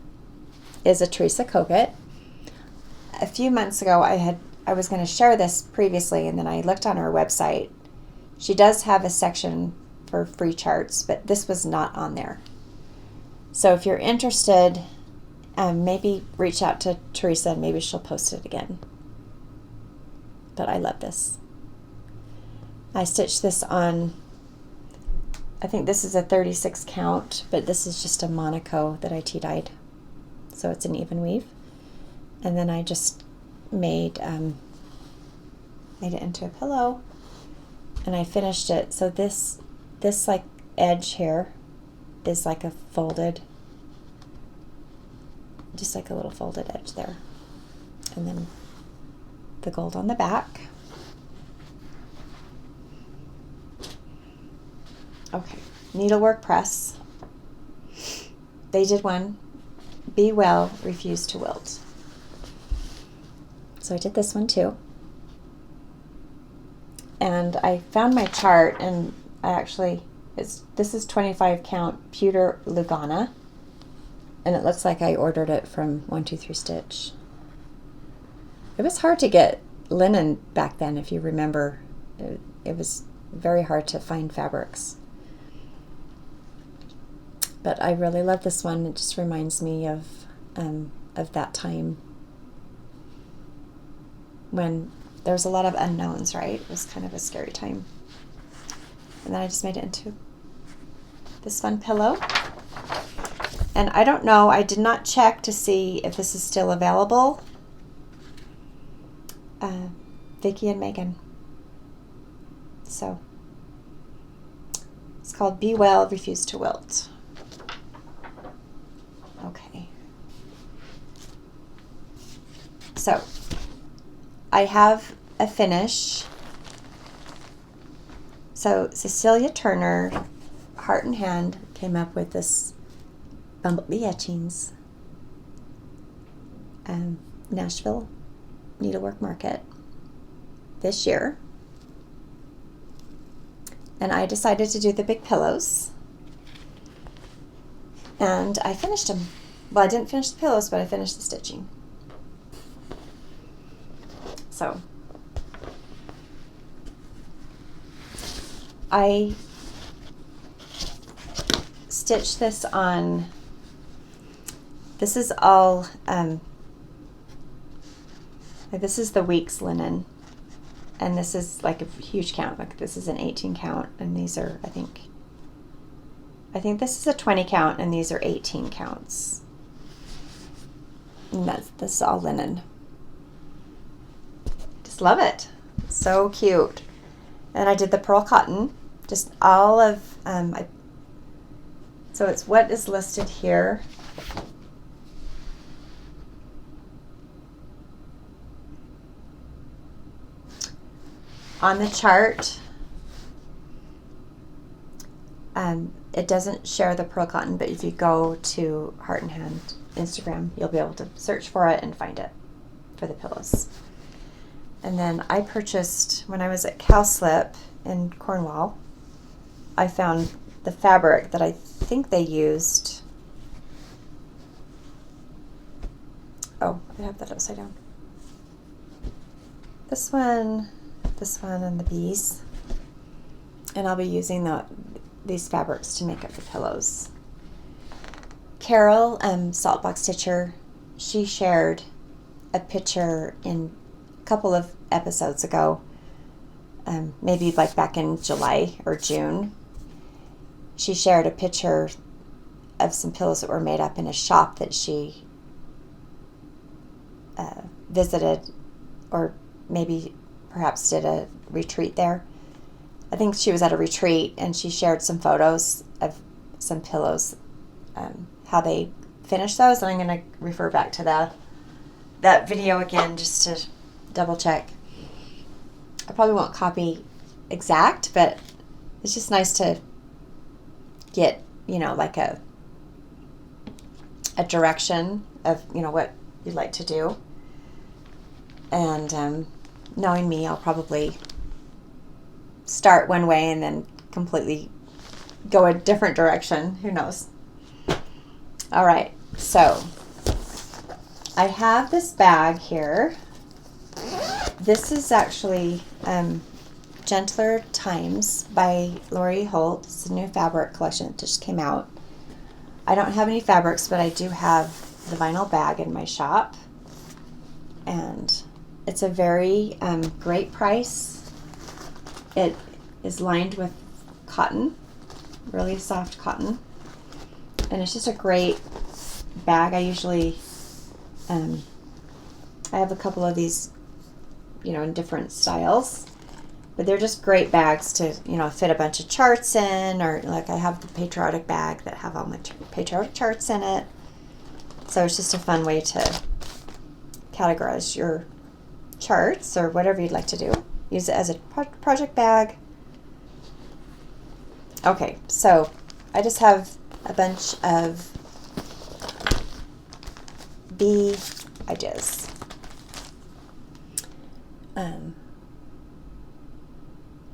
is a Teresa Kogut. A few months ago, I was going to share this previously, and then I looked on her website. She does have a section for free charts, but this was not on there. So if you're interested, maybe reach out to Teresa and maybe she'll post it again. But I love this. I stitched this on, I think this is a 36 count, but this is just a Monaco that I tea-dyed. So it's an even weave. And then I just made it into a pillow, and I finished it. So this like edge here is like a folded, just like a little folded edge there, and then the gold on the back. Okay, NeedleWorkPress. They did one. Be Well, Refuse to Wilt. So I did this one too. And I found my chart, and this is 25 count pewter Lugana, and it looks like I ordered it from 123 Stitch. It was hard to get linen back then, if you remember. It was very hard to find fabrics. But I really love this one. It just reminds me of that time when there was a lot of unknowns, right? It was kind of a scary time. And then I just made it into this fun pillow. And I don't know, I did not check to see if this is still available. Vicki and Megan. So it's called Be Well, Refuse to Wilt. Okay. So I have a finish. So Cecilia Turner, Heart and Hand, came up with this bumblebee etchings. Nashville Needlework Market this year. And I decided to do the big pillows. And I finished them. Well, I didn't finish the pillows, but I finished the stitching. So I stitched this on, this is all, this is the week's linen. And this is like a huge count. Like this is an 18 count, and these are, I think this is a 20 count, and these are 18 counts. And this is all linen. Just love it. So cute. And I did the pearl cotton. Just all of, so it's what is listed here. On the chart, it doesn't share the pearl cotton, but if you go to Heart and Hand Instagram, you'll be able to search for it and find it for the pillows. And then I purchased, when I was at Cowslip in Cornwall, I found the fabric that I think they used. Oh, I have that upside down. This one, and the bees. And I'll be using these fabrics to make up the pillows. Carol, Saltbox Stitcher, she shared a picture in a couple of episodes ago, maybe like back in July or June. She shared a picture of some pillows that were made up in a shop that she visited, or maybe perhaps did a retreat there. I think she was at a retreat, and she shared some photos of some pillows, how they finished those. And I'm going to refer back to that video again just to double check. I probably won't copy exact, but it's just nice to get, like a direction of, what you'd like to do. And knowing me, I'll probably start one way and then completely go a different direction. Who knows? All right, so I have this bag here. This is actually Gentler Times by Lori Holt. It's a new fabric collection that just came out. I don't have any fabrics, but I do have the vinyl bag in my shop. And it's a very great price. It is lined with cotton, really soft cotton. And it's just a great bag. I usually, I have a couple of these, in different styles. But they're just great bags to, fit a bunch of charts in, or like I have the patriotic bag that have all my patriotic charts in it. So it's just a fun way to categorize your charts or whatever you'd like to do. Use it as a project bag. Okay, so I just have a bunch of bee ideas.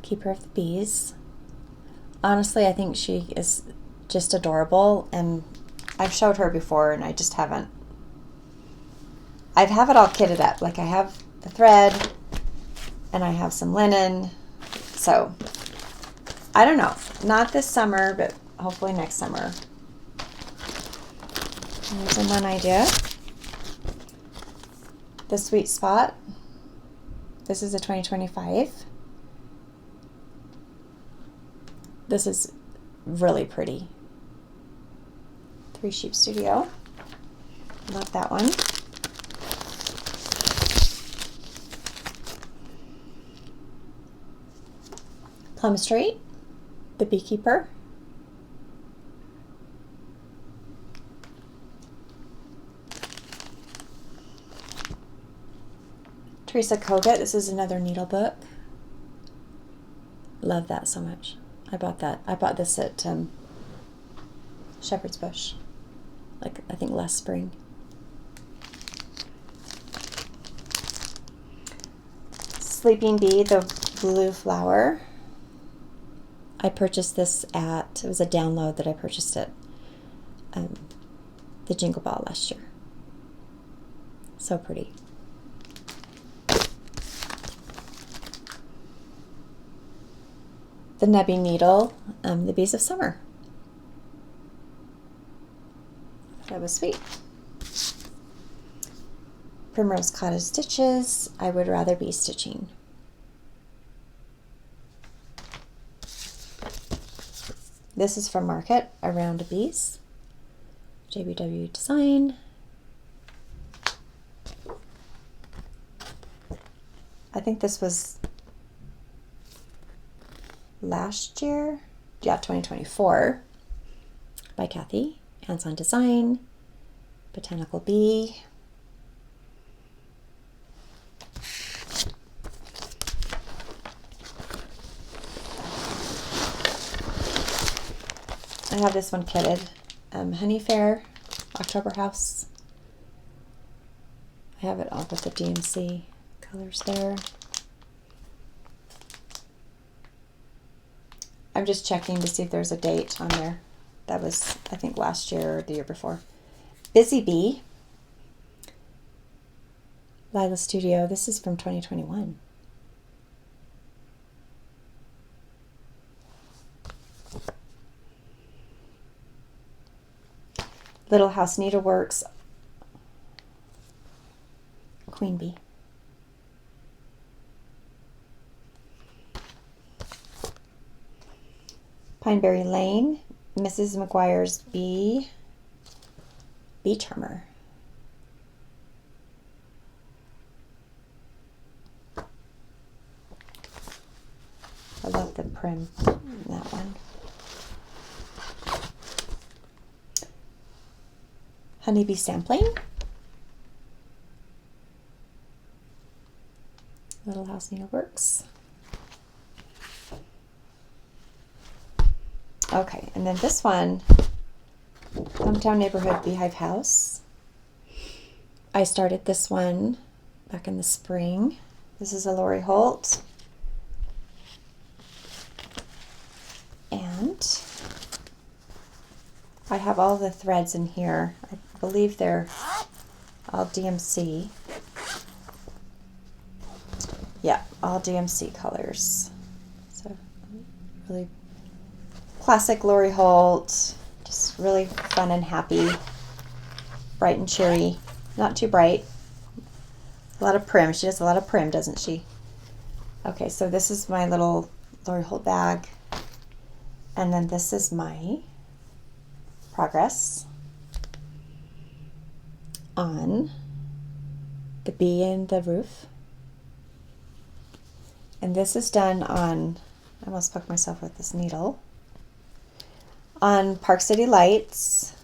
Keeper of the Bees. Honestly, I think she is just adorable, and I've showed her before, and I just haven't. I have it all kitted up. Like I have the thread, and I have some linen. So I don't know. Not this summer, but hopefully next summer. Here's one idea. The Sweet Spot. This is a 2025. This is really pretty. 3 Sheep Studio. Love that one. Plum Street, The Beekeeper. Teresa Kogut, this is another needle book. Love that so much. I bought that. I bought this at Shepherd's Bush, like I think last spring. Sleeping Bee, the Blue Flower. I purchased this it was a download that I purchased at the Jingle Ball last year. So pretty. The Nebby Needle, the Bees of Summer. That was sweet. Primrose Cottage stitches. I would rather be stitching. This is from Market, Around a Bees. JBW Design. I think this was last year. Yeah, 2024. By Kathy. Hands-on Design. Botanical Bee. I have this one kitted. Honey Fair, October House. I have it all with the DMC colors there. I'm just checking to see if there's a date on there. That was, I think, last year or the year before. Busy Bee. Lila Studio. This is from 2021. Little House Needleworks, Queen Bee. Pineberry Lane, Mrs. McGuire's Bee Charmer. I love the prim in that one. Honeybee Sampling. Little House Needleworks. Okay, and then this one, Hometown Neighborhood Beehive House. I started this one back in the spring. This is a Lori Holt. And I have all the threads in here. I believe they're all DMC. Yeah, all DMC colors. So really classic Lori Holt, just really fun and happy, bright and cheery, not too bright. A lot of prim. She does a lot of prim, doesn't she? Okay, so this is my little Lori Holt bag. And then this is my progress on the bee in the roof. And this is done on, I almost poked myself with this needle, on Park City Lights.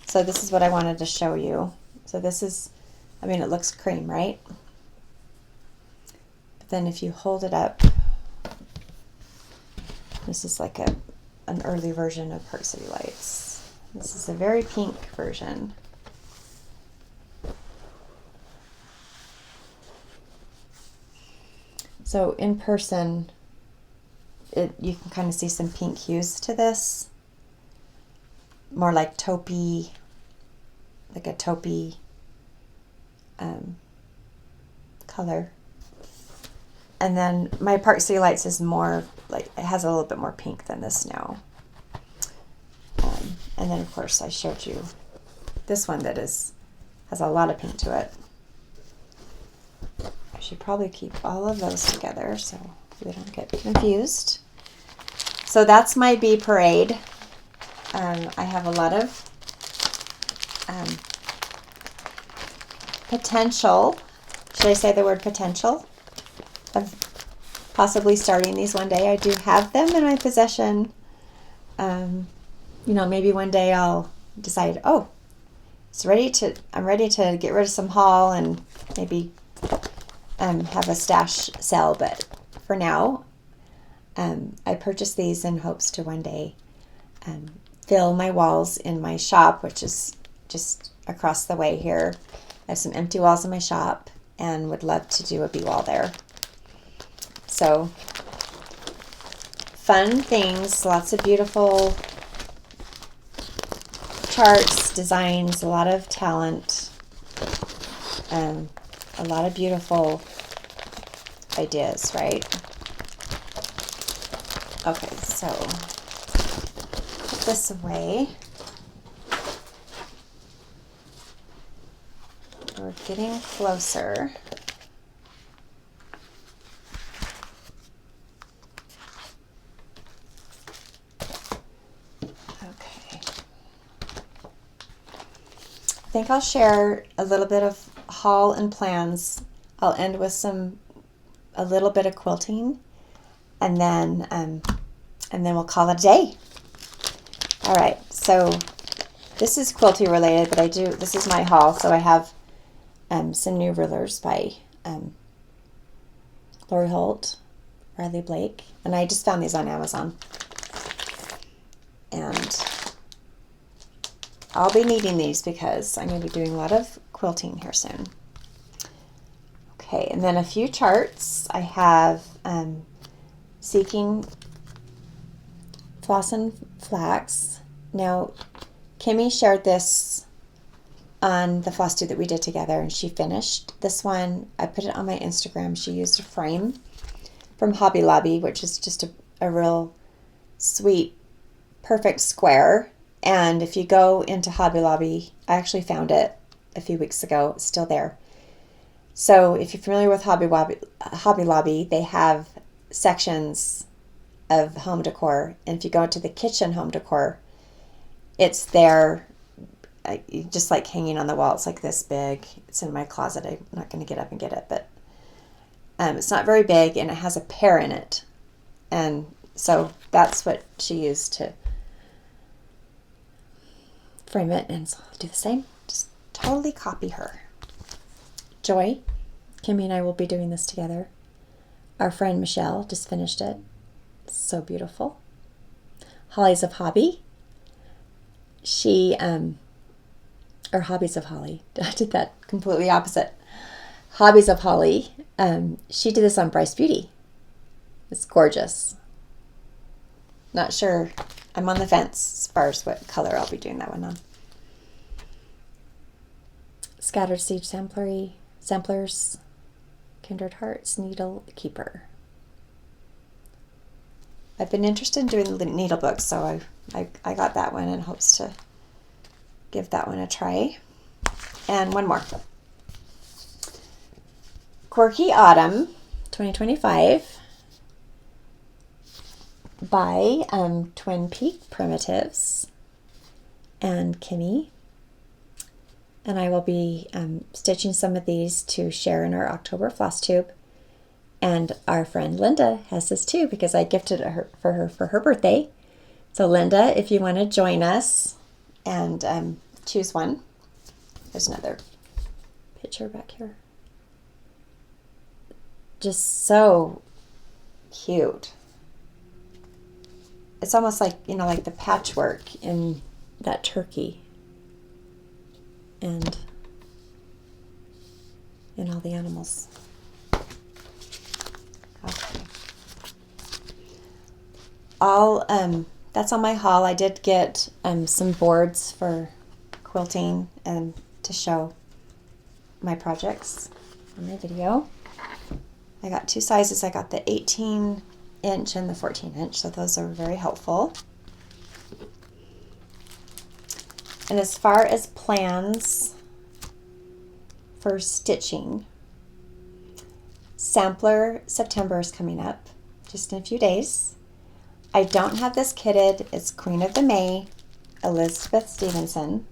So this is what I wanted to show you. So this is, I mean, it looks cream, right? But then if you hold it up, this is like an early version of Park City Lights. This is a very pink version. So in person, you can kind of see some pink hues to this. More like taupey, like a taupey color. And then my Park City Lights is more like, it has a little bit more pink than the snow. And then of course I showed you this one that has a lot of pink to it. I should probably keep all of those together so we don't get confused. So that's my bee parade. I have a lot of potential, should I say the word potential, of possibly starting these one day. I do have them in my possession. You know, maybe one day I'll decide, oh, I'm ready to get rid of some haul and maybe have a stash sale. But for now, I purchased these in hopes to one day fill my walls in my shop, which is just across the way here. I have some empty walls in my shop and would love to do a bee wall there. So fun things, lots of beautiful charts, designs, a lot of talent, a lot of beautiful ideas, right? Okay, so put this away. So we're getting closer. Okay. I think I'll share a little bit of haul and plans. I'll end with a little bit of quilting, and then we'll call it a day. All right, so this is quilting related, but this is my haul. So I have some new rulers by Lori Holt, Riley Blake, and I just found these on Amazon. And I'll be needing these because I'm going to be doing a lot of quilting here soon. Okay, and then a few charts. I have Seeking Floss and Flax. Now, Kimmy shared this on the Flosstube that we did together, and she finished this one. I put it on my Instagram. She used a frame from Hobby Lobby, which is just a real sweet, perfect square. And if you go into Hobby Lobby, I actually found it a few weeks ago. It's still there. So if you're familiar with Hobby Lobby, they have sections of home decor. And if you go into the kitchen home decor, it's there, just like hanging on the wall. It's like this big. It's in my closet. I'm not going to get up and get it, but it's not very big, and it has a pear in it. And so that's what she used to frame it, and so I'll do the same. Just totally copy her. Joy, Kimmy and I will be doing this together. Our friend Michelle just finished it. So beautiful. Hollies of Hobby. She, or Hobbies of Holly. I did that completely opposite. Hobbies of Holly. She did this on Bryce Beauty. It's gorgeous. Not sure. I'm on the fence as far as what color I'll be doing that one on. Scattered Seed Samplers, Kindred Hearts, Needle Keeper. I've been interested in doing the needle books, so I got that one in hopes to give that one a try. And one more. Quirky Autumn 2025 by Twin Peak Primitives and Kimmy. And I will be stitching some of these to share in our October Flosstube. And our friend Linda has this too, because I gifted it for her birthday. So Linda, if you want to join us and choose one. There's another picture back here. Just so cute. It's almost like, like the patchwork in that turkey. And in all the animals. Okay. That's on my haul. I did get some boards for quilting and to show my projects in my video. I got two sizes. I got the 18-inch and the 14-inch, so those are very helpful. And as far as plans for stitching, Sampler September is coming up just in a few days. I don't have this kitted. It's Queen of the May, Elizabeth Stevenson,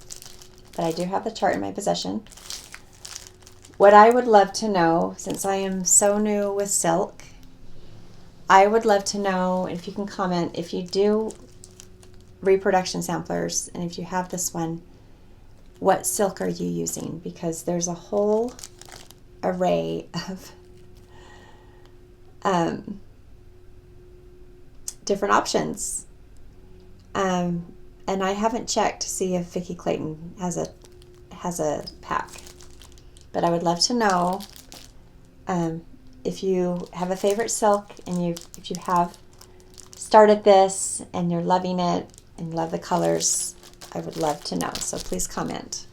but I do have the chart in my possession. What I would love to know, since I am so new with silk, I would love to know if you can comment if you do reproduction samplers, and if you have this one, what silk are you using? Because there's a whole array of different options, and I haven't checked to see if Vicki Clayton has a pack, but I would love to know if you have a favorite silk, and if you have started this and you're loving it and love the colors. I would love to know, so please comment.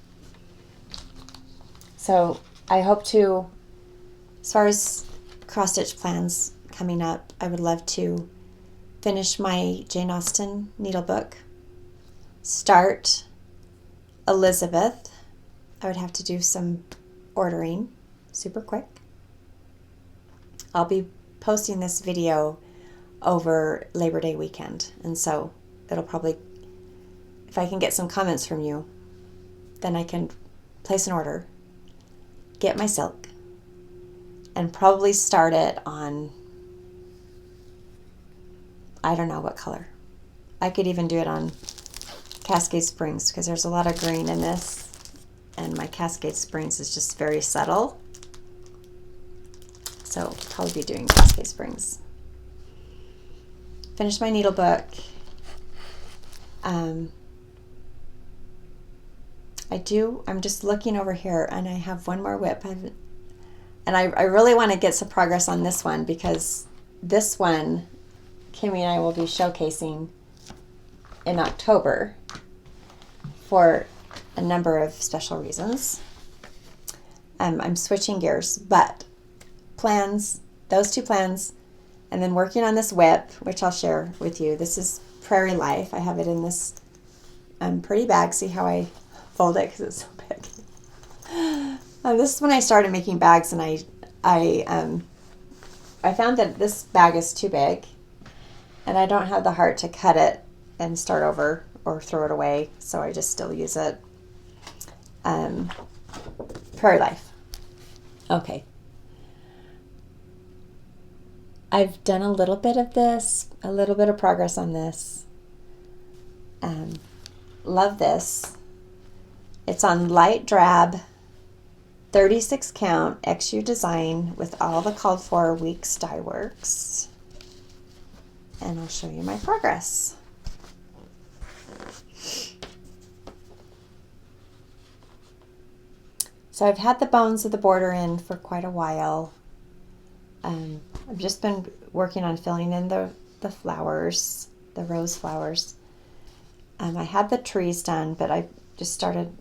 So I hope to, as far as cross-stitch plans coming up, I would love to finish my Jane Austen needle book, start Elizabeth. I would have to do some ordering super quick. I'll be posting this video over Labor Day weekend, and so it'll probably, if I can get some comments from you, then I can place an order, get my silk, and probably start it on, I don't know what color. I could even do it on Cascade Springs because there's a lot of green in this, and my Cascade Springs is just very subtle. So I'll probably be doing Cascade Springs. Finished my needle book. I'm just looking over here, and I have one more whip. I really want to get some progress on this one, because this one, Kimmy and I will be showcasing in October for a number of special reasons. I'm switching gears, but those two plans, and then working on this whip, which I'll share with you. This is Prairie Life. I have it in this pretty bag. See how I fold it because it's so big. This is when I started making bags, and I found that this bag is too big, and I don't have the heart to cut it and start over or throw it away, so I just still use it. Prairie Life. Okay. I've done a little bit of this, a little bit of progress on this. Love this. It's on light drab, 36 count XU design with all the called for weeks dye works. And I'll show you my progress. So I've had the bones of the border in for quite a while. I've just been working on filling in the flowers, the rose flowers. I had the trees done, but I just started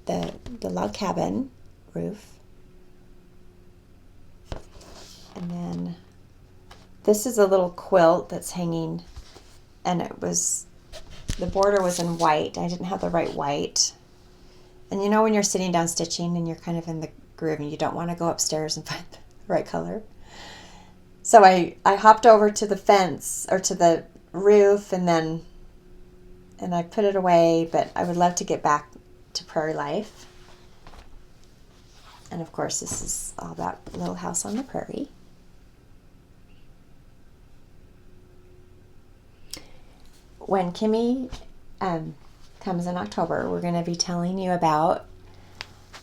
the log cabin roof. And then this is a little quilt that's hanging, and the border was in white. I didn't have the right white. And you know when you're sitting down stitching and you're kind of in the groove and you don't want to go upstairs and find the right color? So I hopped over to the fence, or to the roof, and I put it away, but I would love to get back to Prairie Life. And of course, this is all about Little House on the Prairie. When Kimmy comes in October, we're going to be telling you about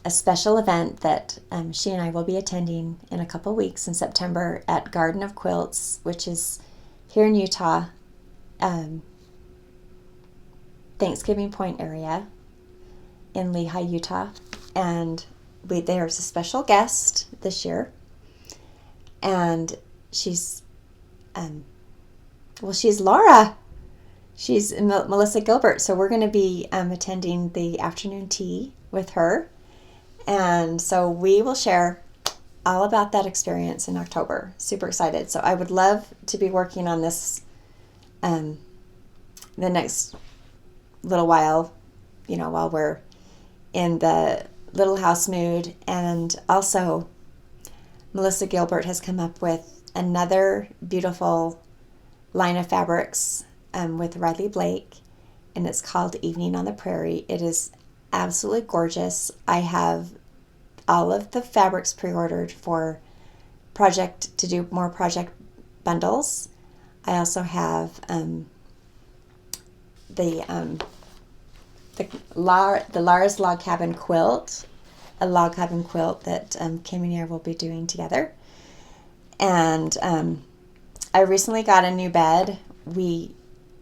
a special event that she and I will be attending in a couple weeks in September at Garden of Quilts, which is here in Utah, Thanksgiving Point area in Lehi, Utah. And there's a special guest this year, and she's Laura. She's Melissa Gilbert, so we're going to be attending the afternoon tea with her. And so we will share all about that experience in October. Super excited. So I would love to be working on this the next little while, while we're in the little house mood. And also, Melissa Gilbert has come up with another beautiful line of fabrics with Riley Blake, and it's called Evening on the Prairie. It is absolutely gorgeous. I have all of the fabrics pre-ordered for to do more project bundles. I also have the Lara's Log Cabin quilt, a log cabin quilt that Kim and I will be doing together. And I recently got a new bed.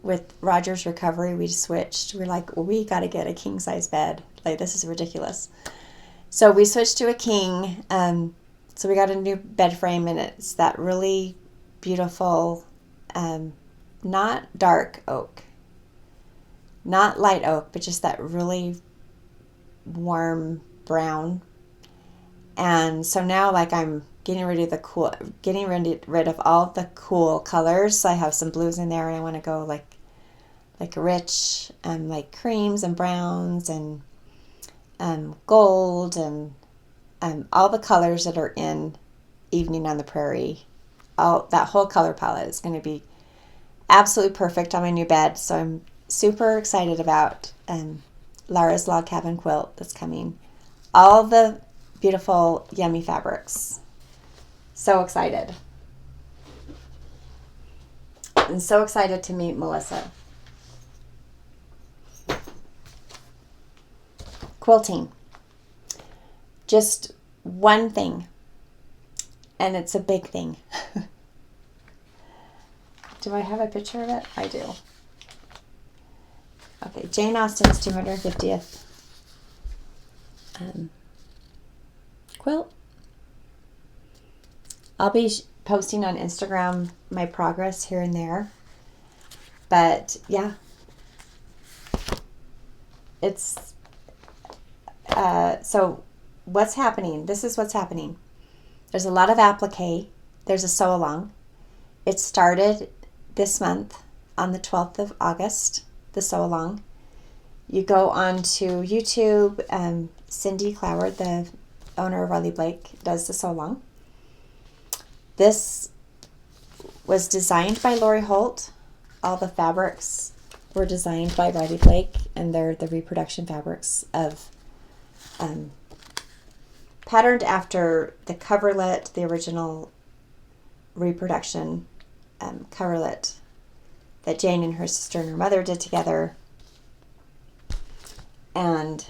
With Roger's recovery, we switched. We're like, well, we got to get a king size bed. Like, this is ridiculous. So we switched to a king. So we got a new bed frame, and it's that really beautiful, not dark oak, not light oak, but just that really warm brown. And so now, like, I'm getting rid of all the cool colors. So I have some blues in there, and I want to go like rich, like creams and browns and gold and all the colors that are in Evening on the Prairie. That whole color palette is going to be absolutely perfect on my new bed. So I'm super excited about Lara's Log Cabin quilt that's coming. All the beautiful, yummy fabrics. So excited. I'm so excited to meet Melissa. Quilting. Just one thing. And it's a big thing. Do I have a picture of it? I do. Okay, Jane Austen's 250th quilt. I'll be posting on Instagram my progress here and there. But yeah, it's so what's happening? This is what's happening. There's a lot of applique. There's a sew along. It started this month on the 12th of August, the sew along. You go on to YouTube. Cindy Cloward, the owner of Riley Blake, does the sew along. This was designed by Lori Holt. All the fabrics were designed by Riley Blake, and they're the reproduction fabrics of patterned after the coverlet, the original reproduction coverlet that Jane and her sister and her mother did together. And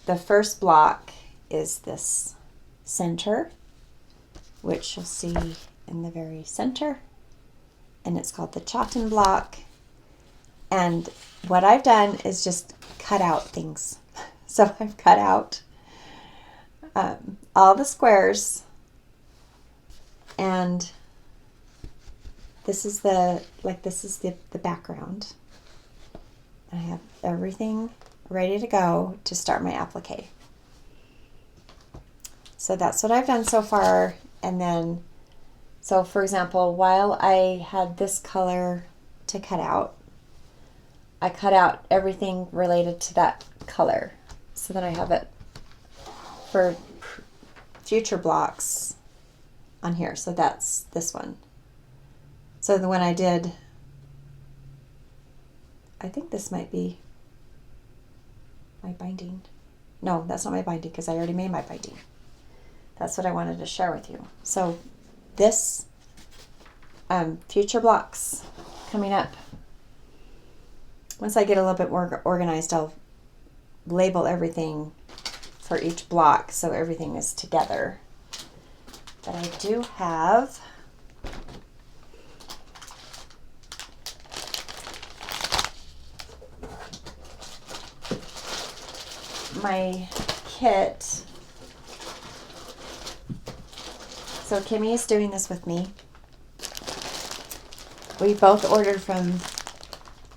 the first block is this center, which you'll see in the very center. And it's called the Chawton block. And what I've done is just cut out things. So I've cut out all the squares, and this is the background. I have everything ready to go to start my applique. So that's what I've done so far. And then, so for example, while I had this color to cut out, I cut out everything related to that color so that I have it for future blocks on here. So that's this one. So the one I did, I think this might be my binding. No, that's not my binding because I already made my binding. That's what I wanted to share with you. So this future blocks coming up. Once I get a little bit more organized, I'll label everything for each block so everything is together. But I do have my kit. So Kimmy is doing this with me. We both ordered from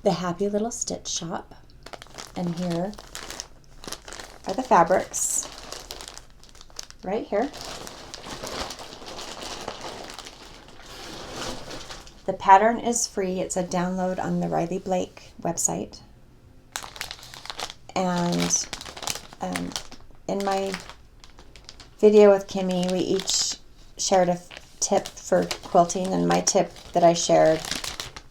the Happy Little Stitch Shop, and here are the fabrics right here. The pattern is free. It's a download on the Riley Blake website. And in my video with Kimmy, we each shared a tip for quilting, and my tip that I shared,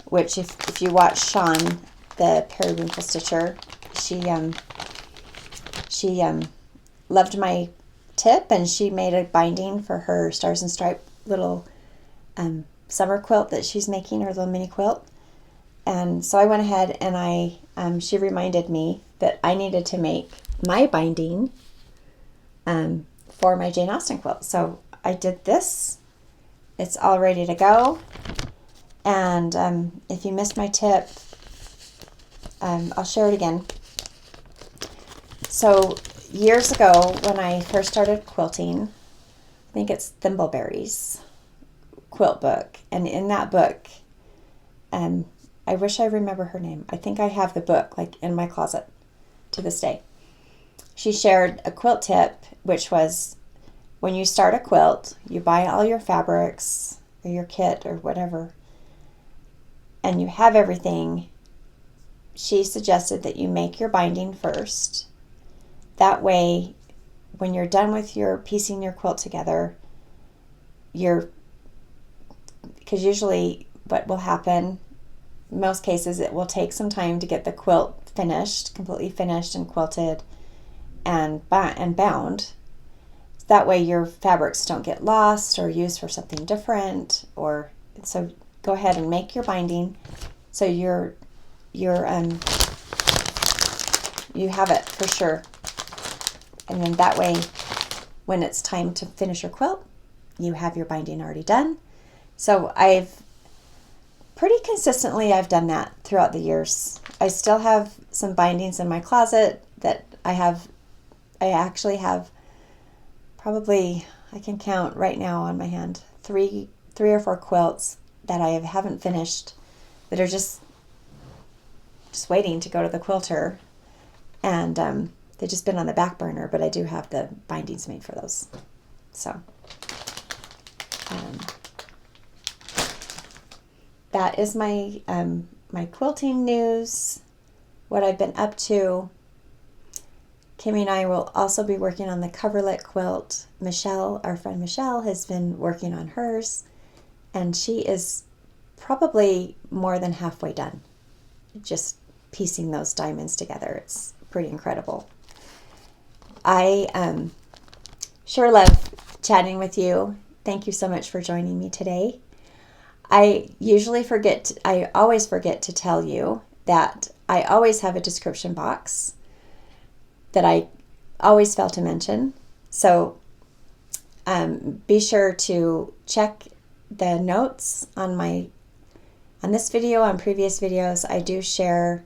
which if you watch Sean, the periwinkle stitcher, she loved my tip, and she made a binding for her Stars and Stripe little summer quilt that she's making, her little mini quilt. And so I went ahead and she reminded me that I needed to make my binding for my Jane Austen quilt. So I did this. It's all ready to go. And if you missed my tip, I'll share it again. So years ago, when I first started quilting, I think it's Thimbleberry's quilt book. And in that book, I wish I remember her name. I think I have the book like in my closet to this day. She shared a quilt tip, which was when you start a quilt, you buy all your fabrics or your kit or whatever, and you have everything. She suggested that you make your binding first. That way when you're done with your piecing your quilt together, because usually what will happen, in most cases, it will take some time to get the quilt finished, completely finished and quilted and bound. That way your fabrics don't get lost or used for something different. Or so go ahead and make your binding so you have it for sure. And then that way, when it's time to finish your quilt, you have your binding already done. So I've done that throughout the years. I still have some bindings in my closet that I actually have probably, I can count right now on my hand, three or four quilts that I haven't finished that are just waiting to go to the quilter. And they've just been on the back burner, but I do have the bindings made for those. So that is my my quilting news, what I've been up to. Kimmy and I will also be working on the coverlet quilt. Michelle, our friend Michelle, has been working on hers, and she is probably more than halfway done, just piecing those diamonds together. It's pretty incredible. I sure love chatting with you. Thank you so much for joining me today. I always forget to tell you that I always have a description box that I always fail to mention. So be sure to check the notes on this video, on previous videos. I do share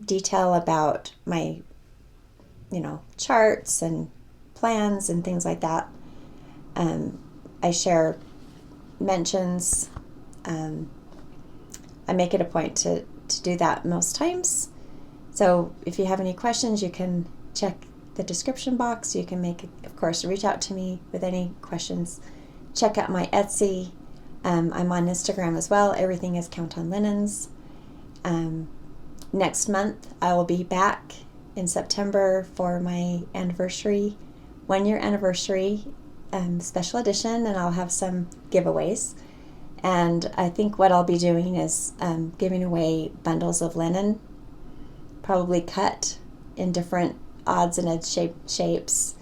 detail about my, charts and plans and things like that. I share mentions. I make it a point to do that most times. So if you have any questions, you can check the description box. You can of course, reach out to me with any questions. Check out my Etsy. I'm on Instagram as well. Everything is Count on Linens. Next month, I will be back in September for my anniversary, 1-year anniversary special edition, and I'll have some giveaways. And I think what I'll be doing is giving away bundles of linen, probably cut in different odds and ends shapes,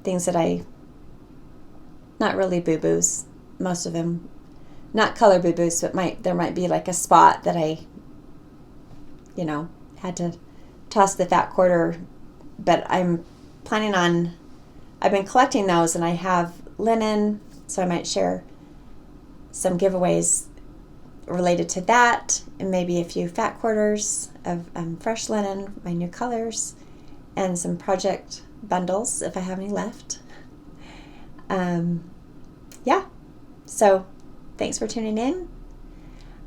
things that not really boo-boos, most of them, not color boo-boos, but there might be like a spot that I, had to toss the fat quarter, but I've been collecting those, and I have linen, so I might share some giveaways related to that, and maybe a few fat quarters of fresh linen, my new colors, and some project bundles if I have any left. So thanks for tuning in.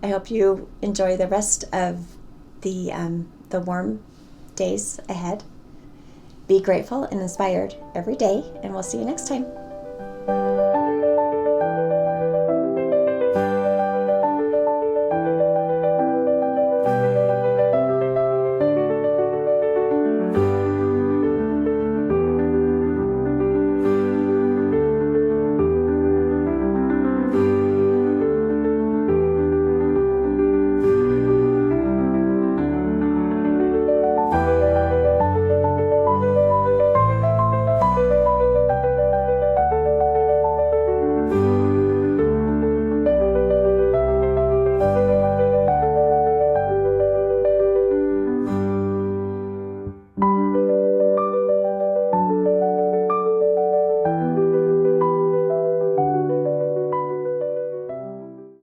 I hope you enjoy the rest of the warm days ahead. Be grateful and inspired every day, and we'll see you next time.